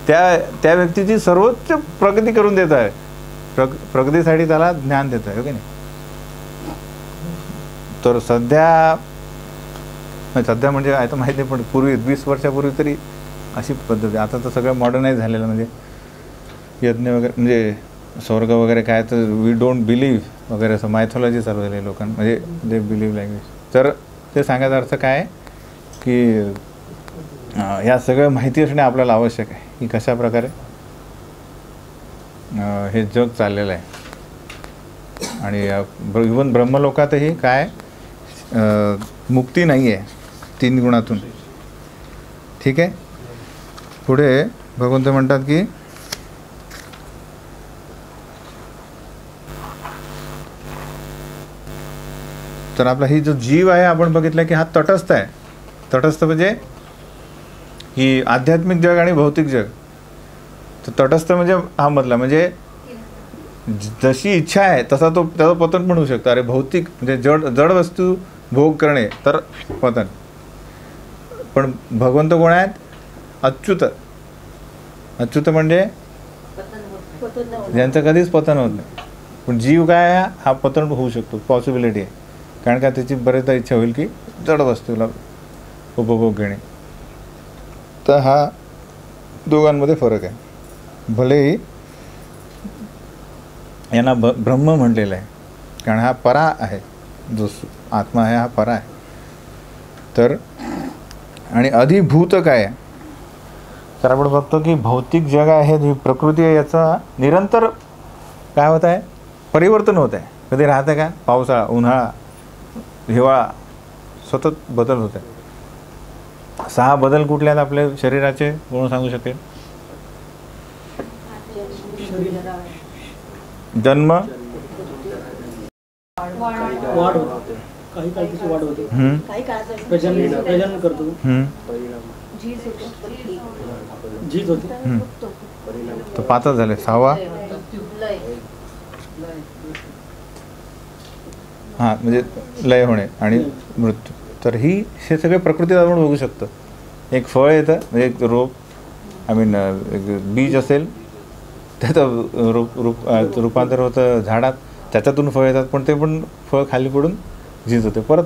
त्या व्यक्तीची सर्वोच्च प्रगती करून देत आहे. प्रगतीसाठी त्याला ज्ञान देत आहे, ओके नाही. तर सध्या म्हणजे आता माहिती नाही, पण पूर्वी 20 वर्षापूर्वी तरी अशी पद्धती. आता तर सगळं मॉडर्नाइज झालेलं, म्हणजे यज्ञ वगैरे, म्हणजे स्वर्ग वगैरे काय, तर वी डोंट बिलीव्ह वगैरे असं मायथॉलॉजी चालू झाली लोकांना, म्हणजे दे बिलीव्ह लँग्वेज. तर ते सांगायचा अर्थ काय की या सगळं माहिती असणे आपल्याला आवश्यक आहे की कशा प्रकारे हे जग चाललेलं आहे. आणि इव्हन ब्रह्मलोकातही काय मुक्ती नाही आहे 3 गुणातून. ठीक आहे. पुढे भगवंत म्हणतात की तर आपला ही जो जीव आहे आपण बघितलं की हा तटस्थ आहे. तटस्थ म्हणजे की आध्यात्मिक जग आणि भौतिक जग. तर तटस्थ म्हणजे हा मधला, म्हणजे जशी इच्छा आहे तसा तो त्याचं पतन पण होऊ शकतं. अरे भौतिक म्हणजे जड वस्तू भोग करणे तर पतन. पण भगवंत कोण आहेत? अच्युत. अच्युत म्हणजे ज्यांचं कधीच पतन होत नाही. पण जीव काय आहे? हा पतन होऊ शकतो, पॉसिबिलिटी आहे. कारण का त्याची बरेचदा इच्छा होईल की जड वस्तूला उपभोग घेणे. तर हा दोघांमध्ये फरक आहे. भलेही यांना ब्रह्म म्हटलेलं आहे, कारण हा परा आहे, जो आत्मा आहे हा परा आहे. तर आणि अधिभूत काय आहे? तर आपण बघतो की भौतिक जग आहे, जी प्रकृती आहे, याचा निरंतर काय होत आहे? परिवर्तन होत आहे. कधी राहतं का? पावसाळा, उन्हाळा, हिवाळा, सतत बदल होत आहे. 6 बदल कुठले आहेत आपल्या शरीराचे? कोण सांगू शकेल? जन्म, वाढ होते, काही काळ त्याची वाढ होते, काही प्रजनन करतो, झीज होते. तर 5 झाले. 6वा हां म्हणजे लय होणे आणि मृत्यू. तर हे सगळे प्रकृतीत आपण बघू शकतो. एक फळ येतं, म्हणजे एक रोप, एक बीज असेल, त्याचं रूपांतर होतं झाडात, त्याच्यातून फळ येतात, पण ते पण फळ खाली पडून झीज होते. परत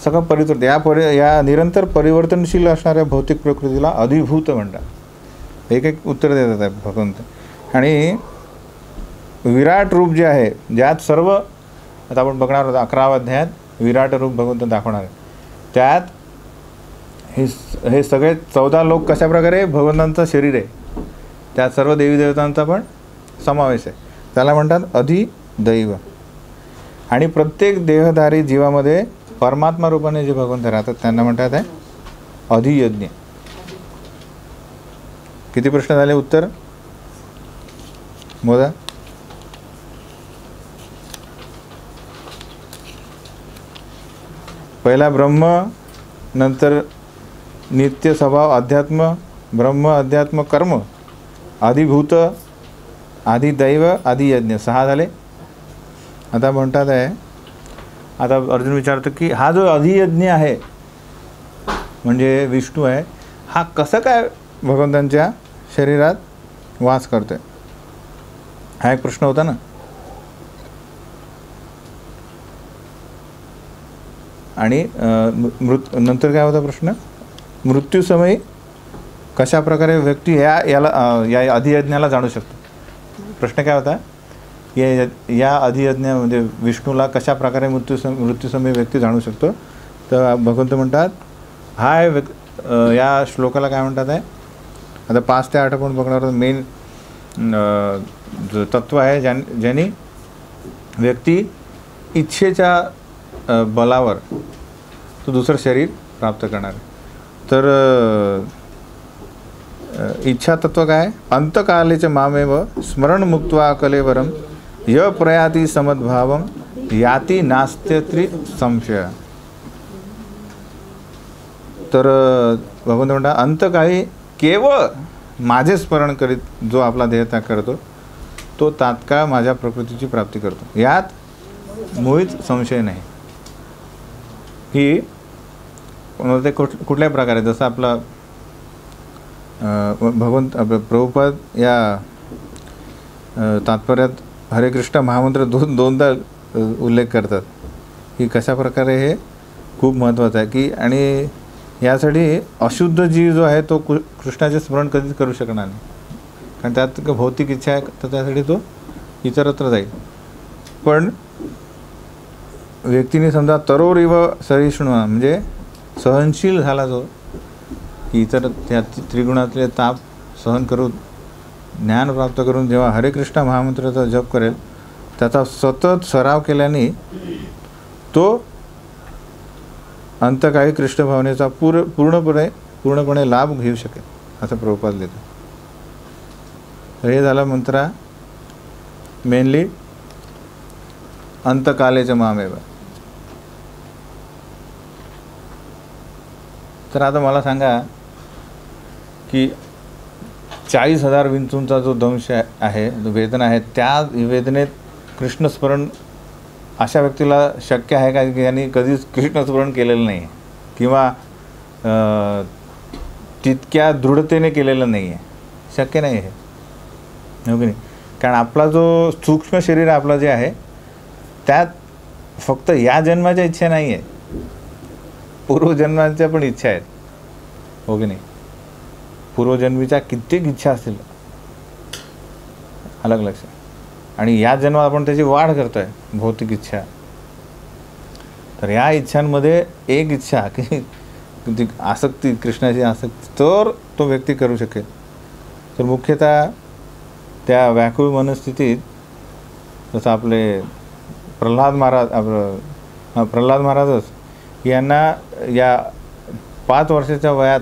सगळं परिवर्तन. या निरंतर परिवर्तनशील असणाऱ्या भौतिक प्रकृतीला अधिभूत म्हणतात. एक उत्तर देतात आहे भगवंत. आणि विराट रूप जे आहे, ज्यात सर्व, आता आपण बघणार आहोत 11व्या अध्यायात विराट रूप भगवंत दाखवणार आहे. त्यात हे सगळे 14 लोक कशा प्रकारे भगवंतांचं शरीर आहे, त्यात सर्व देवी देवतांचा पण समावेश आहे. त्याला म्हणतात अधिदैव. आणि प्रत्येक देहधारी जीवामध्ये परमात्मा रूपाने जे भगवंत राहतात त्यांना म्हणतात आहे अधियज्ञ. किती प्रश्न झाले? उत्तर मोदा. पहिला ब्रह्म, नंतर नित्य स्वभाव अध्यात्म, ब्रह्म अध्यात्म कर्म, अधिभूत, अधिदैव, अधियज्ञ. 6 झाले. आता म्हणतात आहे, आता अर्जुन विचारतो की हा जो अधियज्ञ आहे म्हणजे विष्णू आहे, हा कसं काय भगवंतांच्या शरीरात वास करतोय? हा एक प्रश्न होता ना. आणि नंतर काय होता प्रश्न? मृत्यूसमयी कशा प्रकारे व्यक्ती या अधियज्ञाला जाणू शकतो? प्रश्न काय होता? या अधियज्ञ म्हणजे विष्णूला कशा प्रकारे मृत्यूसमयी व्यक्ती जाणू शकतो? तर भगवंत म्हणतात, हा या श्लोकाला काय म्हणतात आहे? आता 5 ते 8 आपण बघणार आहोत. मेन जो तत्व आहे, ज्यांनी व्यक्ती इच्छेच्या बलावर तो दुसरं शरीर प्राप्त करणार आहे. तर इच्छा तत्व काय? अंतकालेच मामेव स्मरण मुक्त्वा कलेवरम य प्रयाती समद्भावम याती नास्त्यत्री संशय. तर भगवंत म्हणतात, अंतकाळी केवळ माझे स्मरण करीत जो आपला देहत्याग करतो तो तात्काळ माझ्या प्रकृतीची प्राप्ती करतो, यात मुळीच संशय नाही. ही ते कुठल्या प्रकारे, जसं आपला भगवंत प्रभुपाद या तात्पर्यात हरे कृष्ण महामंत्र दोनदा उल्लेख करतात की कशा प्रकारे हे खूप महत्त्वाचं आहे. की आणि यासाठी अशुद्ध जीव जो आहे तो कृष्णाचे स्मरण कधीच करू शकणार नाही, कारण त्यात भौतिक इच्छा आहे, तर त्यासाठी तो इतरत्र जाईल. पण व्यक्तीने समजा तरोरिव सहिष्णुता म्हणजे सहनशील झाला जो, की इतर त्या त्रिगुणातले ताप सहन करून ज्ञान प्राप्त करून जेव्हा हरे कृष्ण महामंत्राचा जप करेल, त्याचा सतत सराव केल्याने तो अंतकाळी कृष्ण भावनेचा पूर्णपणे लाभ घेऊ शकेल, असं प्रभुपाद देतो. तर हे झालं मंत्रा मेनली अंतकालेचं मामेव. तर आता मला सांगा की 40,000 विंचूंचा जो दंश आहे, वेदना आहे, त्या वेदनेत कृष्णस्मरण अशा व्यक्तीला शक्य आहे का की यांनी कधीच कृष्णस्मरण केलेलं नाही किंवा तितक्या दृढतेने केलेलं नाही आहे? शक्य नाही आहे, हो की नाही? कारण आपला जो सूक्ष्म शरीर आपलं जे आहे त्यात फक्त या जन्माच्या इच्छा नाही आहे, पूर्वजन्माच्या पण इच्छा आहेत, हो की नाही? पूर्वजन्मीच्या कित्येक इच्छा असतील अलग लक्षात, आणि या जन्मात आपण त्याची वाढ करतोय, भौतिक इच्छा. तर या इच्छांमध्ये एक इच्छा की ती आसक्ती, कृष्णाची आसक्ती, तर तो व्यक्ती करू शकेल. तर मुख्यतः त्या व्याकुळ मनस्थितीत जसं आपले प्रल्हाद महाराजच यांना या 5 वर्षाच्या वयात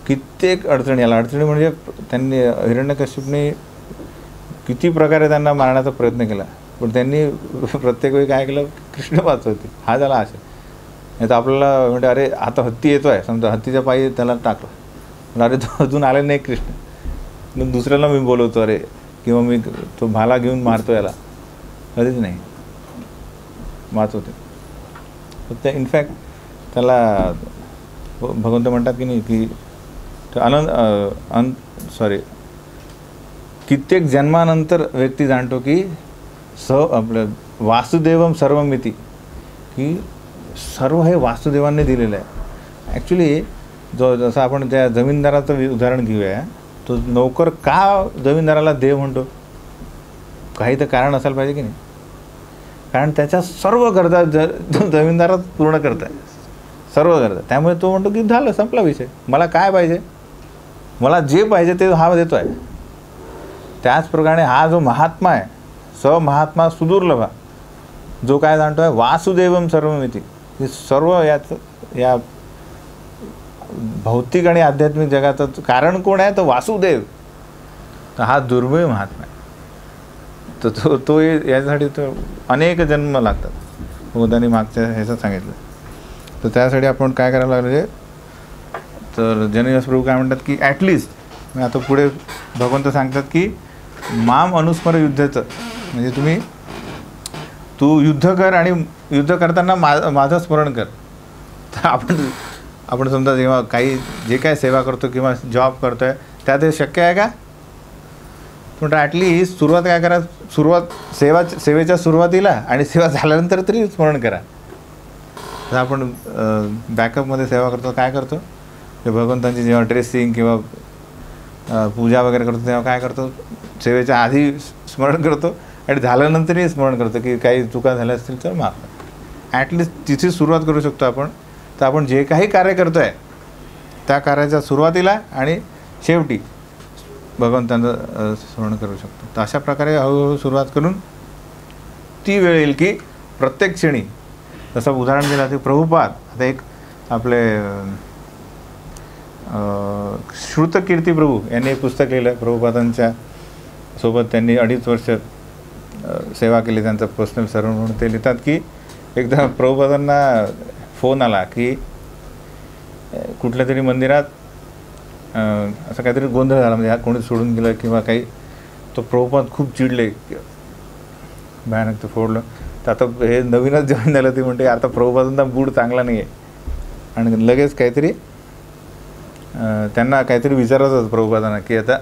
कित्येक अडचणी आल्या. अडचणी म्हणजे त्यांनी हिरण्यकश्यपने किती प्रकारे त्यांना मारण्याचा प्रयत्न केला, पण त्यांनी प्रत्येक वेळी काय केलं, कृष्ण वाचवते, हा झाला आशा. नाही तर आपल्याला म्हणजे अरे आता हत्ती येतो आहे, समजा हत्तीच्या पायी त्याला टाकलं, अरे तो अजून आले नाही कृष्ण, मग दुसऱ्याला मी बोलवतो अरे, किंवा मी तो भाला घेऊन मारतो याला, कधीच नाही वाचवते. तर इनफॅक्ट त्याला भगवंत म्हणतात की नाही की कित्येक जन्मानंतर व्यक्ती जाणतो की आपलं वासुदेवम सर्वमिती, की सर्व हे वासुदेवांनी दिलेलं आहे. ॲक्च्युली जसं आपण त्या जमीनदाराचं उदाहरण घेऊया, तो नोकर का जमीनदाराला देव म्हणतो? काही तर कारण असायला पाहिजे की नाही? कारण त्याच्या सर्व गरजा जमीनदारात पूर्ण करत आहे, सर्व गरजा. त्यामुळे तो म्हणतो की झालं, संपला विषय, मला काय पाहिजे, मला जे पाहिजे ते हा देतो आहे. त्याचप्रमाणे हा जो महात्मा आहे, महात्मा सुदुर्लभा, जो काय जाणतो आहे वासुदेवम सर्वमिती, हे सर्व या भौतिक आणि आध्यात्मिक जगाचं कारण कोण आहे, तर वासुदेव. तर हा दुर्मिळ महात्मा आहे. तर तो यासाठी तो अनेक जन्म लागतात, बुद्धांनी मागच्या ह्याचं सांगितलं. तर त्यासाठी आपण काय करायला लागले, तर जनयस प्रभू काय म्हणतात की ॲटलिस्ट, आता पुढे भगवंत सांगतात की माम अनुस्मर युद्धाचं, म्हणजे तू युद्ध कर आणि युद्ध करताना माझं स्मरण कर. तर आपण समजा जेव्हा जे काय सेवा करतो किंवा जॉब करतो आहे त्यात हे शक्य आहे का? पण ॲटलिस्ट सुरुवात काय करा, सेवेच्या सुरुवातीला आणि सेवा झाल्यानंतर तरी स्मरण करा. तर आपण बॅकअपमध्ये सेवा करतो, काय करतो, ते भगवंतांची जेव्हा ड्रेसिंग किंवा पूजा वगैरे करतो तेव्हा काय करतो, सेवेच्या आधी स्मरण करतो आणि झाल्यानंतरही स्मरण करतो की काही चुका झाल्या असतील तर माफ. ॲटलिस्ट तिथे सुरुवात करू शकतो आपण. तर आपण जे काही कार्य करतो आहे त्या कार्याच्या सुरुवातीला आणि शेवटी भगवंतांचं स्मरण करू शकतो. तर अशा प्रकारे हळूहळू सुरुवात करून ती वेळ येईल की प्रत्येक क्षणी, जसं उदाहरण दिलं ते प्रभुपाद, आता एक आपले श्रुतकीर्ती प्रभू यांनी एक पुस्तक लिहिलं आहे. प्रभुपादांच्या सोबत त्यांनी 2.5 वर्ष सेवा केली, त्यांचं पर्सनल सर्व्हंट म्हणून. ते लिहितात की एकदा प्रभुपादांना फोन आला की कुठल्या तरी मंदिरात असं काहीतरी गोंधळ झाला, म्हणजे कोणी सोडून गेलं किंवा काही. तो प्रभुपाद खूप चिडले, भयानक ते फोडलं. तर आता हे नवीनच जॉईन झालं, ते म्हणते आता प्रभुपादांचा मूड चांगला नाही आहे, आणि लगेच काहीतरी त्यांना काहीतरी विचारत होतं प्रभुपादांना की आता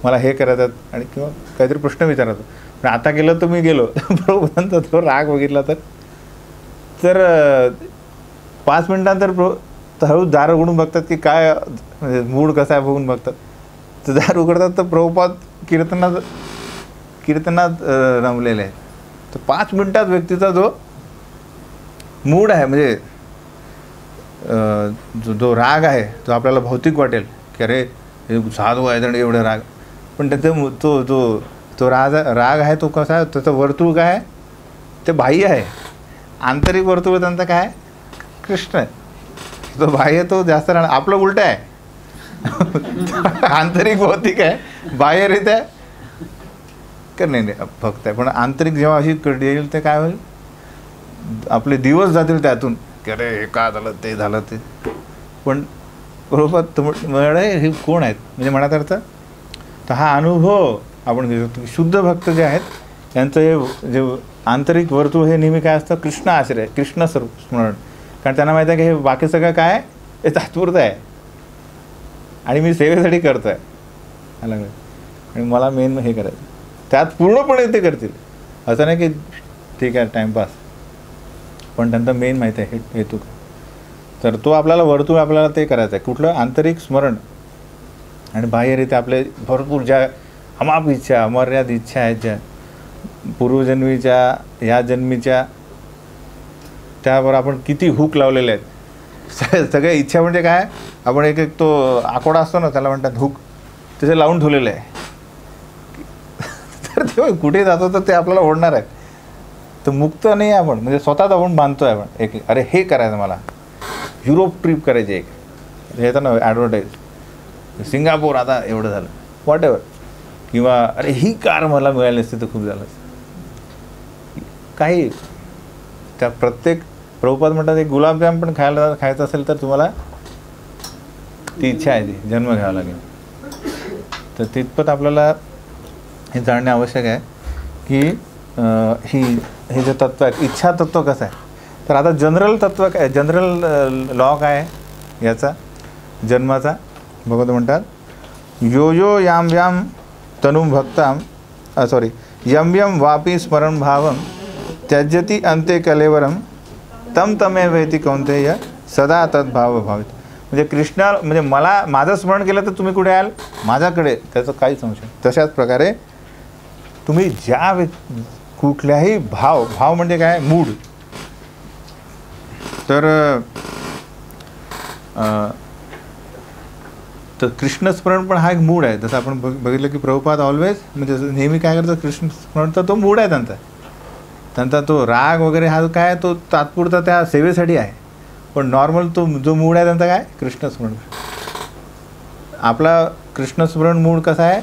मला हे करायचं आणि किंवा काहीतरी प्रश्न विचारत होतं. पण आता गेलं तर मी गेलो. प्रभुपादांचा तो राग बघितला तर 5 मिनिटांतर हळू दार उघडून बघतात की काय म्हणजे मूड कसा आहे बघून बघतात. तर दार उघडतात तर प्रभुपाद कीर्तनात रमलेले आहे. तर 5 मिनिटात व्यक्तीचा जो मूड आहे, म्हणजे जो राग आहे तो आपल्याला भौतिक वाटेल की अरे हे साधू आहे आणि एवढं राग, पण त्याचं तो राग आहे तो कसा आहे, त्याचं वर्तुळ काय आहे, ते बाह्य आहे. आंतरिक वर्तुळ त्यांचा काय आहे, कृष्ण आहे. तो बाह्य तो जास्त राहणार. आपलं उलटं आहे, आंतरिक भौतिक आहे, बाह्यरित्या का नाही भक्त आहे. पण आंतरिक जेव्हा अशी येईल ते काय होईल, आपले दिवस जातील त्यातून की अरे हे का झालं ते झालं ते. पण प्रभुपाद म्हणे हे कोण आहेत, म्हणजे म्हणत अर्थ तर हा अनुभव आपण घेऊ शकतो की शुद्ध भक्त जे आहेत त्यांचं हे जे आंतरिक वर्तुळ हे नेहमी काय असतं, कृष्ण आश्रय, कृष्ण स्मरण. कारण त्यांना माहीत आहे की हे बाकी सगळं काय आहे हे तात्पुरतं आहे आणि मी सेवेसाठी करतो आहे अलग, आणि मला मेन हे करायचं, त्यात पूर्णपणे ते करतील. असं नाही की ठीक आहे टाईमपास, पण त्यांचा मेन माहीत आहे हेतू. तर तो आपल्याला वर्तुळ आपल्याला ते करायचं आहे, कुठलं आंतरिक स्मरण. आणि बाह्यरित्या आपले भरपूर ज्या अमाप इच्छा, अमर्याद इच्छा आहेत, ज्या पूर्वजन्मीच्या ह्या जन्मीच्या, त्यावर आपण किती हुक लावलेले आहेत. सगळ्या इच्छा म्हणजे काय, आपण एक एक तो आकोडा असतो ना त्याला म्हणतात हुक, त्याचे लावून ठेवलेलं आहे. तर ते कुठे जातो तर ते आपल्याला ओढणार आहे. तर मुक्त नाही आपण, म्हणजे स्वतःच आपण बांधतो आहे आपण एक, अरे हे करायचं मला, युरोप ट्रिप करायची एक, हे येतं ना ॲडव्हर्टाईज, सिंगापूर आता एवढं झालं वॉट एव्हर, किंवा अरे ही कार मला मिळाली असते तर खूप झालं. काही त्या प्रत्येक प्रभुपाद म्हणतात एक गुलाबजाम पण खायचं असेल तर तुम्हाला ती इच्छा आहे, ती जन्म घ्यावा लागेल. तर तितपत आपल्याला हे जाणणे आवश्यक आहे की हे जे तत्व आहे, इच्छा तत्व कसं आहे. तर आता जनरल तत्व काय, जनरल लॉ काय आहे याचा जन्माचा, भगवंत म्हणतात यो यो याम याम तनुम भक्ताम यम यम वापी स्मरण भावम त्यजती अंते कलेवरम तम तमे वेती कौंतेय सदा तद्भाव भावित. म्हणजे कृष्णा म्हणजे मला माझं स्मरण केलं तर तुम्ही कुठे याल, माझ्याकडे, त्याचं काही संशय. तशाच प्रकारे तुम्ही ज्या कुठल्याही भाव म्हणजे काय, मूड. तर कृष्णस्मरण पण हा एक मूड आहे. जसं आपण बघितलं की प्रभुपाद ऑलवेज म्हणजे नेहमी काय करतात, कृष्णस्मरण तर तो मूड आहे त्यांचा तो राग वगैरे हा काय तो तात्पुरता त्या सेवेसाठी आहे. पण नॉर्मल तो जो मूड आहे त्यांचा काय, कृष्णस्मरण. आपला कृष्णस्मरण मूड कसा आहे,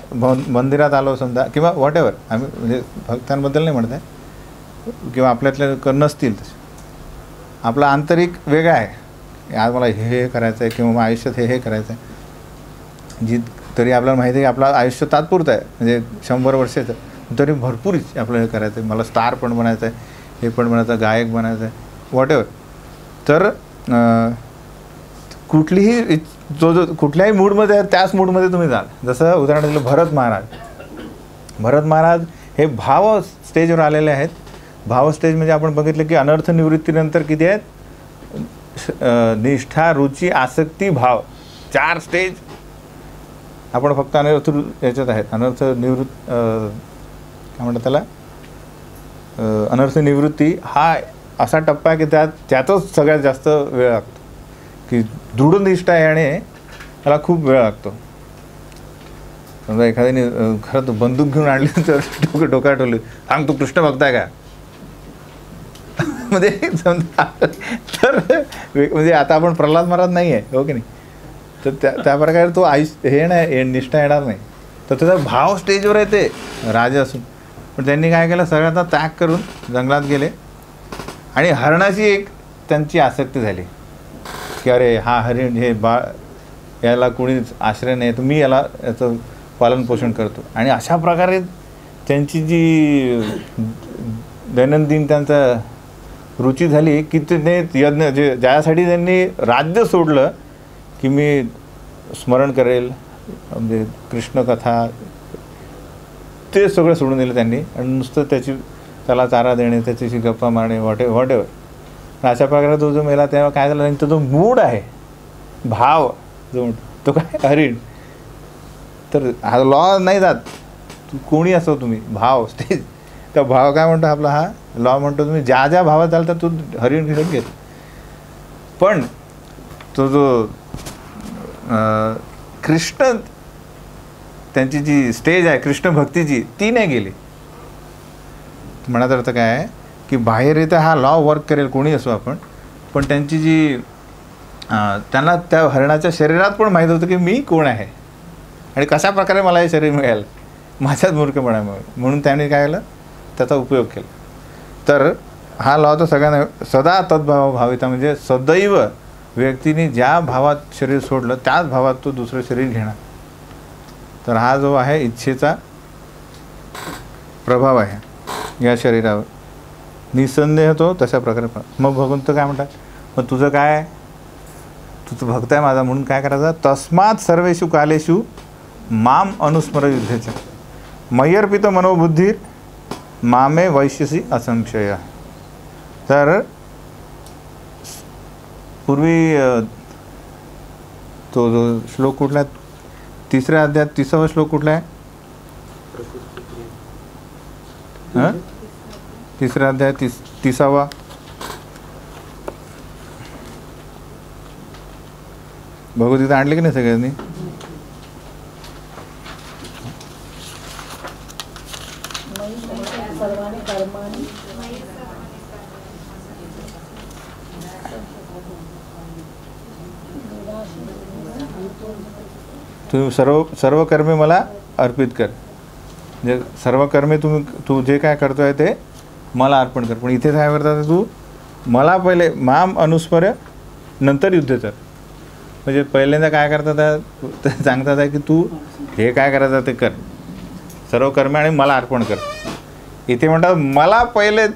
मंदिरात आलो समजा किंवा व्हॉट एव्हर, आम्ही म्हणजे भक्तांबद्दल नाही म्हणत आहे, किंवा आपल्यातल्या नसतील तसे, आपला आंतरिक वेगळा आहे. आज मला हे करायचं आहे किंवा मग आयुष्यात हे करायचं आहे. जी तरी आपल्याला माहिती आहे की आपलं आयुष्य तात्पुरतं आहे, म्हणजे 100 वर्षाचं, तरी भरपूर आपल्याला हे करायचं आहे. मला स्टार पण बनायचं आहे, हे पण बनायचं आहे, गायक बनायचं आहे, व्हॉट एव्हर. तर कुठलीही जो कुठल्याही मूडमध्ये आहे त्याच मूडमध्ये तुम्ही जाल. जसं उदाहरण दिलं भरत महाराज हे भाव स्टेजवर आलेले आहेत. भाव स्टेज म्हणजे आपण बघितलं की अनर्थ निवृत्तीनंतर किती आहेत, निष्ठा, रुची, आसक्ती, भाव, 4 स्टेज. आपण फक्त अनर्थ याच्यात आहेत, अनर्थ निवृत्त काय म्हणतात त्याला, अनर्थ निवृत्ती हा असा टप्पा आहे की त्यातच सगळ्यात जास्त वेळ लागतो, की दृढ निष्ठा येणे त्याला खूप वेळ लागतो. समजा एखाद्याने खरं तर बंदूक घेऊन आणली तर डोक्यात ठेवली, सांग तू कृष्ण भक्त आहे का, म्हणजे समजा तर म्हणजे आता आपण प्रल्हाद महाराज नाही आहे, हो की नाही. तर त्या प्रकारे तो हे नाही, निष्ठा येणार नाही. तर त्याचा भाव स्टेजवर आहे ते राजा असून. पण त्यांनी काय केलं, सगळ्यांचा त्याग करून जंगलात गेले आणि हरणाची एक त्यांची आसक्ती झाली की अरे हा हरिण हे याला कोणीच आश्रय नाही, तर मी याचं पालनपोषण करतो. आणि अशा प्रकारे त्यांची जी दैनंदिन त्यांचा रुची झाली की ते यज्ञ ज्यासाठी त्यांनी राज्य सोडलं की मी स्मरण करेल, म्हणजे कृष्णकथा, ते सगळं सोडून दिलं त्यांनी. आणि नुसतं त्याला चारा देणे, त्याच्याशी गप्पा मारणे, व्हॉट एव्हर. अशा प्रकारे तो जो मेला तेव्हा काय झालं, त्यांचा जो मूड आहे, भाव जो म्हणतो तो काय, हरिण. तर हा लॉ नाही जात, कोणी असो तुम्ही, भाव स्टेज, तर भाव काय म्हणतो आपला, हा लॉ म्हणतो तुम्ही ज्या भावात झाला तर तू हरिण घेऊन घेत. पण तो जो कृष्ण त्यांची जी स्टेज आहे कृष्ण भक्तीची, ती नाही गेली. म्हणत अर्थ काय आहे की बाहेररित्या हा लॉ वर्क करेल, कोणी असो आपण, पण त्यांची जी त्यांना त्या हरणाच्या शरीरात पण माहीत होतं की मी कोण आहे आणि कशा प्रकारे मला हे शरीर मिळालं, माझ्याच मूर्खपणामुळे. म्हणून त्याने काय केलं, त्याचा उपयोग केला. तर हा लॉ तर सगळ्यांना सदा तद्भाव भाविता, म्हणजे सदैव व्यक्तीने ज्या भावात शरीर सोडलं त्याच भावात तो दुसरं शरीर घेणार. तर हा जो आहे इच्छेचा प्रभाव आहे या शरीरावर, निसंदेह तो तशा प्रकारे. मग भगवंत काय म्हणतात, मग तुझं काय, तू भक्त आहे माझा म्हणून काय करायचं, तस्मात सर्वेषु कालेषु माम अनुस्मर युद्धेच्या मय्यर्पित मनोबुद्धी मामे वैश्यसी असंशय. तर पूर्वी तो जो श्लोक कुठला आहे, 3ऱ्या अध्यायात 30वा श्लोक कुठला आहे, 3रा अध्याय 30वा. भगवद्गीता आणले की नाही सगळ्यांनी. तू सर्व कर्मे मला अर्पित कर, म्हणजे सर्व कर्मे तू जे काय करतोय ते मला अर्पण कर. पण इथे काय करतात, तू मला पहिले माम अनुस्मर नंतर युद्ध कर. म्हणजे पहिल्यांदा काय करतात, ते सांगतात आहे की तू हे काय करायचं ते कर, सर्व कर्मे आणि मला अर्पण कर. इथे म्हणतात मला पहिले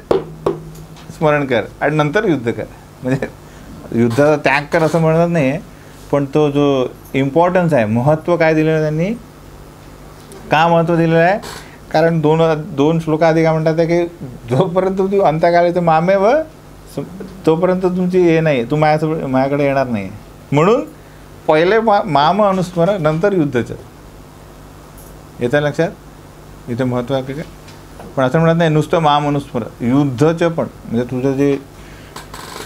स्मरण कर आणि नंतर युद्ध कर. म्हणजे युद्धाचा त्याग कर असं म्हणत नाही, पण तो जो इम्पॉर्टन्स आहे, महत्त्व काय दिलेलं आहे त्यांनी, का महत्त्व दिलेलं आहे, कारण दोन श्लोकाआधी काय म्हणतात की जोपर्यंत तुम्ही अंतकाळी तर मामे व तोपर्यंत तुमची हे नाही, तू माझ्याकडे येणार नाही. म्हणून पहिले माम अनुस्मर नंतर युद्धचं. येतं लक्षात, इथे महत्त्व आहे का. पण असं म्हणत नाही नुसतं माम अनुस्मर, युद्धचं पण, म्हणजे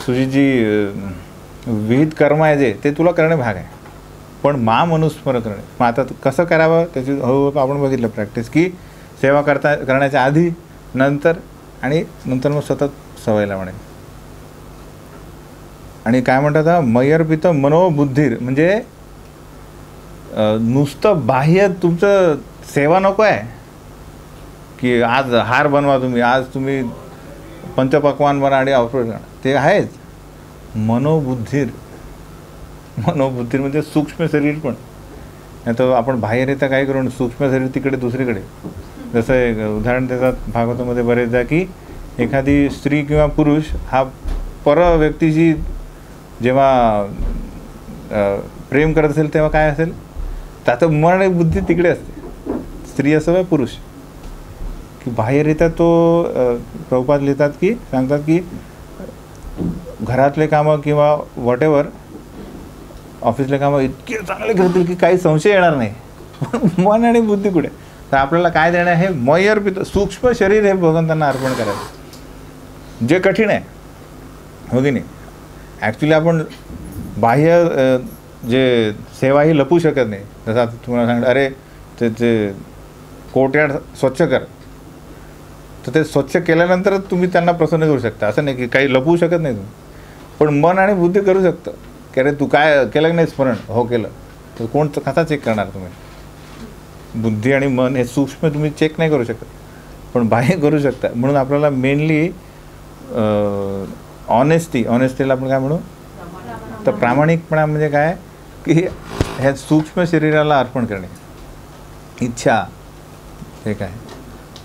तुझी जी विहित कर्म आहे जे ते तुला करणे भाग आहे, पण माम अनुस्मर करणे. मग आता कसं करावं त्याची हळूहळू आपण बघितलं प्रॅक्टिस, की सेवा करण्याच्या आधी, नंतर आणि नंतर मग सतत सवय लावणे. आणि काय म्हणतात, मय्यर्पित मनोबुद्धीर, म्हणजे नुसतं बाह्य तुमचं सेवा नको आहे, की आज हार बनवा तुम्ही, आज तुम्ही पंचपक्वान बना आणि ऑफर करा, ते आहेच. मनोबुद्धीर म्हणजे सूक्ष्म शरीर पण. नाही तर आपण बाहेर येतं काय करून सूक्ष्म शरीर तिकडे दुसरीकडे. जसं एक उदाहरण देतात भागवतामध्ये बरेचदा, की एखादी स्त्री किंवा पुरुष हा पर व्यक्तीशी जेव्हा प्रेम करत असेल तेव्हा काय असेल, त्याचं मन आणि बुद्धी तिकडे असते, स्त्री असो वा पुरुष. की बाहेर येतात तो प्रभुपाद लिहितात की सांगतात की घरातले कामं किंवा व्हॉटेवर ऑफिसले कामं इतके चांगले करतील की काही संशय येणार नाही, पण मन आणि बुद्धी कुठे. तर आपल्याला काय देणं आहे, मय्यर्पित सूक्ष्म शरीर हे भगवंतांना अर्पण करायचं, जे कठीण आहे, हो की नाही. ॲक्च्युली आपण बाह्य जे सेवा ही लपू शकत नाही. जसं आता तुम्हाला सांगितलं, अरे ते कोर्टयार्ड स्वच्छ कर, तर ते स्वच्छ केल्यानंतर तुम्ही त्यांना प्रसन्न करू शकता. असं नाही की काही लपवू शकत नाही तुम्ही, पण मन आणि बुद्धी करू शकतं की अरे तू काय केलं की नाही स्मरण, हो केलं, तर कोण कसा चेक करणार तुम्ही. बुद्धी आणि मन हे सूक्ष्म तुम्ही चेक नाही करू शकत, पण बाह्य करू शकता. म्हणून आपल्याला मेनली ऑनेस्टीला आपण काय म्हणू, तर प्रामाणिकपणा म्हणजे काय, की ह्या सूक्ष्म शरीराला अर्पण करणे, इच्छा हे काय.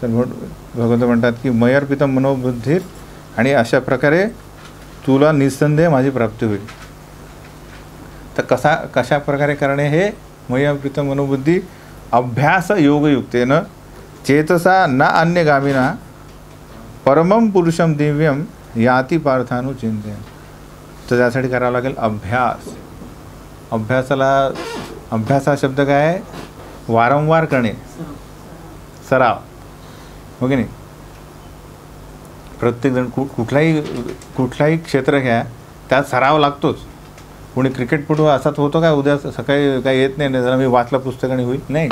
तर भगवंत म्हणतात की मय्यर्पित मनोबुद्धीर, आणि अशा प्रकारे तुला निसंदेह माझी प्राप्ती होईल. तर कशा प्रकारे करणे हे मय्यर्पित मनोबुद्धी, अभ्यास योगयुक्तेन चेतसा न अन्यगामिना परमं पुरुषम दिव्यम याती पार्थानुचिंतन. तर त्यासाठी करावं लागेल अभ्यास. अभ्यास हा शब्द काय आहे, वारंवार करणे, सराव, हो की नाही. प्रत्येकजण कुठलाही क्षेत्र घ्या, त्यात सराव लागतोच. कोणी क्रिकेटपटू असाच होतो काय, उद्या सकाळी काही येत नाही, जरा मी वाचलं पुस्तकाने होईल, नाही.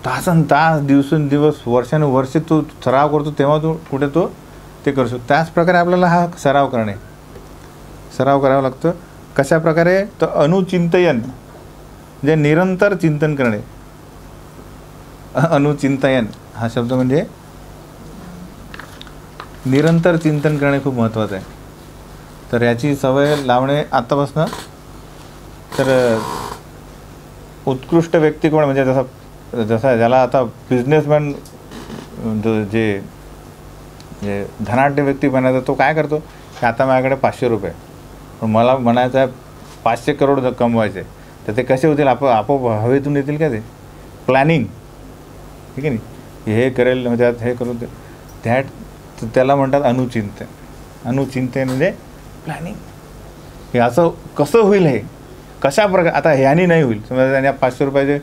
तास दिवसेंदिवस वर्षानुवर्षे तो सराव करतो, तेव्हा तो कुठे तो ते करू शकतो. त्याच प्रकारे आपल्याला हा सराव करावं लागतं. कशा प्रकारे, तर अनुचिंतयन म्हणजे निरंतर चिंतन करणे. अनुचिंतयन हा शब्द म्हणजे निरंतर चिंतन करणे खूप महत्त्वाचं आहे. तर याची सवय लावणे आत्तापासून. तर उत्कृष्ट व्यक्ती कोण म्हणजे जसा ज्याला आता बिझनेसमॅन जे धनाढ्य व्यक्ती बनायचा, तो काय करतो की आता माझ्याकडे 500 रुपये, पण मला म्हणायचं आहे 500 करोड कमवायचे. तर ते कसे होतील? आपोआप हवेतून येतील का? ते प्लॅनिंग, ठीक आहे नाही, हे करेल म्हणजे हे करून त्याला म्हणतात अनुचिंतन. अनुचिंतन म्हणजे प्लॅनिंग. हे असं कसं होईल, हे कशा प्रकारे. आता ह्यानी नाही होईल, समजा त्याने 500 रुपयाचे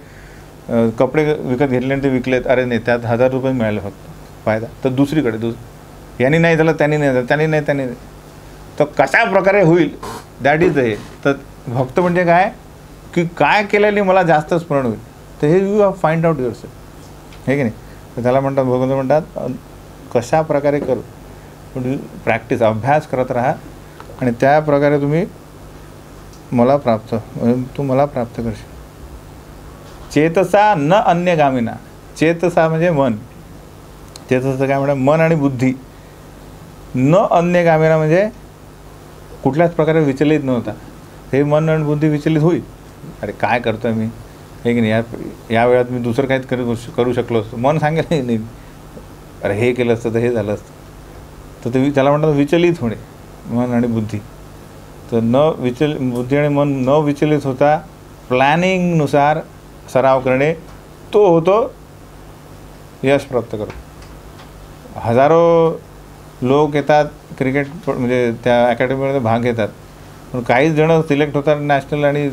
कपडे विकत घेतले आणि ते विकलेत, अरे नाही त्यात 1000 रुपये मिळाले फक्त फायदा. तर दुसरीकडे याने नाही झालं, त्याने नाही झालं, त्याने नाही, तर कशा प्रकारे होईल, दॅट इज हे. तर भक्त म्हणजे काय की काय केल्याने मला जास्त स्मरण होईल, तर हे you have find out your self, हे की नाही. तर त्याला म्हणतात, भगवंत म्हणतात कशा प्रकारे करू, प्रॅक्टिस, अभ्यास करत राहा आणि त्या प्रकारे तू मला प्राप्त करशील. चेतसा न अन्यगामिना. चेतसा म्हणजे मन. चेतसा काय म्हणतात? मन आणि बुद्धी. न अन्यगामिना म्हणजे कुठल्याच प्रकारे विचलित नव्हता. हे मन आणि बुद्धी विचलित होईल, अरे काय करतो आहे मी, हे की नाही, या वेळात मी दुसरं काहीच करू शकलो असतो. मन सांगेल नाही, अरे हे केलं असतं तर हे झालं असतं. तर ते त्याला म्हणतात विचलित होणे, मन आणि बुद्धी. तर बुद्धी आणि मन न विचलित होता प्लॅनिंगनुसार सराव करणे, तो होतो यश प्राप्त करतो. हजारो लोक येतात क्रिकेट म्हणजे त्या अकॅडमीमध्ये भाग घेतात, पण काहीच जण सिलेक्ट होतात नॅशनल आणि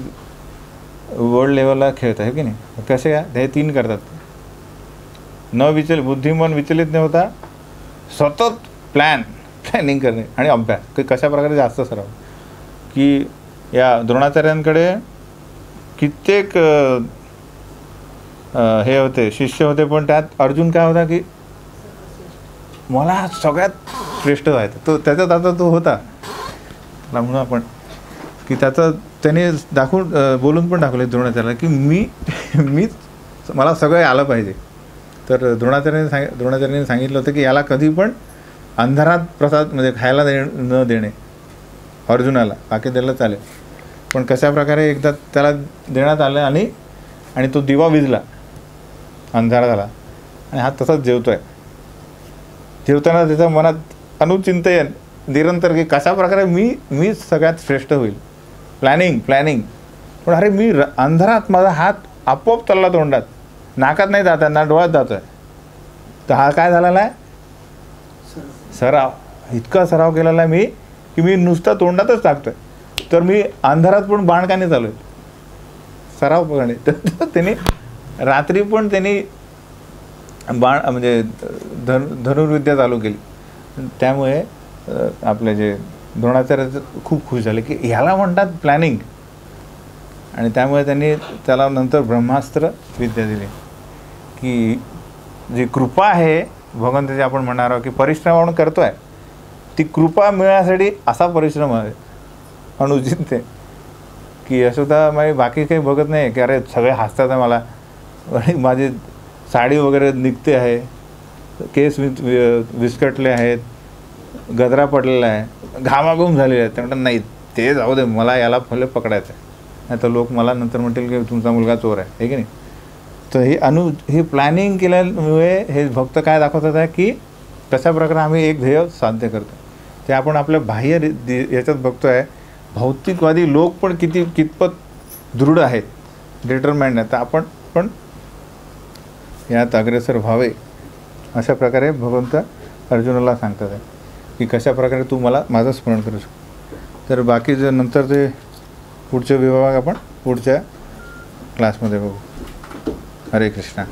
वर्ल्ड लेवलला खेळतात, आहे की नाही. कसे हे 3 करतात. बुद्धिमन विचलित न होता सतत प्लॅनिंग करणे आणि अभ्यास, की कशा प्रकारे जास्त सराव. की या द्रोणाचार्यांकडे कित्येक हे होते, शिष्य होते, पण त्यात अर्जुन काय होता की मला सगळ्यात श्रेष्ठ व्हायचं. तो त्याच्यात आता तो होता, त्याला म्हणून आपण की त्याचं त्याने बोलून पण दाखवले द्रोणाचार्याला की मीच मला सगळं आलं पाहिजे. तर द्रोणाचार्याने सांगितलं होतं की याला कधी पण अंधारात प्रसाद म्हणजे खायला न देणे अर्जुनाला, बाकी द्यायला चालेल, पण कशा प्रकारे एकदा त्याला देण्यात आलं आणि तो दिवा विझला, अंधारा झाला आणि हा तसाच जेवतो आहे. जेवताना त्याच्या मनात अनुचिंतन निरंतर की कशा प्रकारे मी सगळ्यात श्रेष्ठ होईल. प्लॅनिंग, पण अरे मी अंधारात माझा हात आपोआप चालला तोंडात, नाकात नाही जात आहे ना डोळ्यात जातो आहे. तर हा काय झालेला आहे? सराव. इतका सराव केलेला आहे मी की मी नुसता तोंडातच टाकतोय, तर मी अंधारात पण बाणकाने चालू आहे. सराव करणे. तर त्याने रात्री पण त्यांनी बाण म्हणजे धनुर्विद्या चालू केली. त्यामुळे आपले जे द्रोणाचार्य खूप खुश झाले की ह्याला म्हणतात प्लॅनिंग. आणि त्यामुळे त्यांनी त्याला नंतर ब्रह्मास्त्र विद्या दिली. की जी कृपा आहे भगवंताची, आपण म्हणणार आहोत की परिश्रम आपण करतो आहे, ती कृपा मिळण्यासाठी असा परिश्रम आहे अनुचित आहे की यशोदा माझी बाकी काही बघत नाही की अरे सगळे हसतात आहे मला, आणि माझी साडी वगैरे निघते आहे, केस विस्कटले आहेत, गजरा पडलेला आहे, घामाघूम झालेले आहेत. ते म्हणतात नाही ते जाऊ दे, मला याला फले पकडायचं आहे, नाही तर लोक मला नंतर म्हणतील की तुमचा मुलगा चोर आहे की नाही. तर ही प्लॅनिंग केल्यामुळे हे भक्त काय दाखवतात आहे की कशा प्रकारे आम्ही एक ध्येय साध्य करतो. ते आपण आपल्या बाह्य याच्यात बघतो आहे. भौतिकवादी लोक पण कितपत दृढ आहेत, डिटरमाइंड आहेत. तर आपण पण यात अग्रेसर व्हावे अशा प्रकारे भगवंत अर्जुनाला सांगतात आहे की कशा प्रकारे तू मला माझं स्मरण करू शकतो. तर बाकी जे नंतर ते पुढचे विभाग आपण पुढच्या क्लासमध्ये बघू. हरे कृष्णा.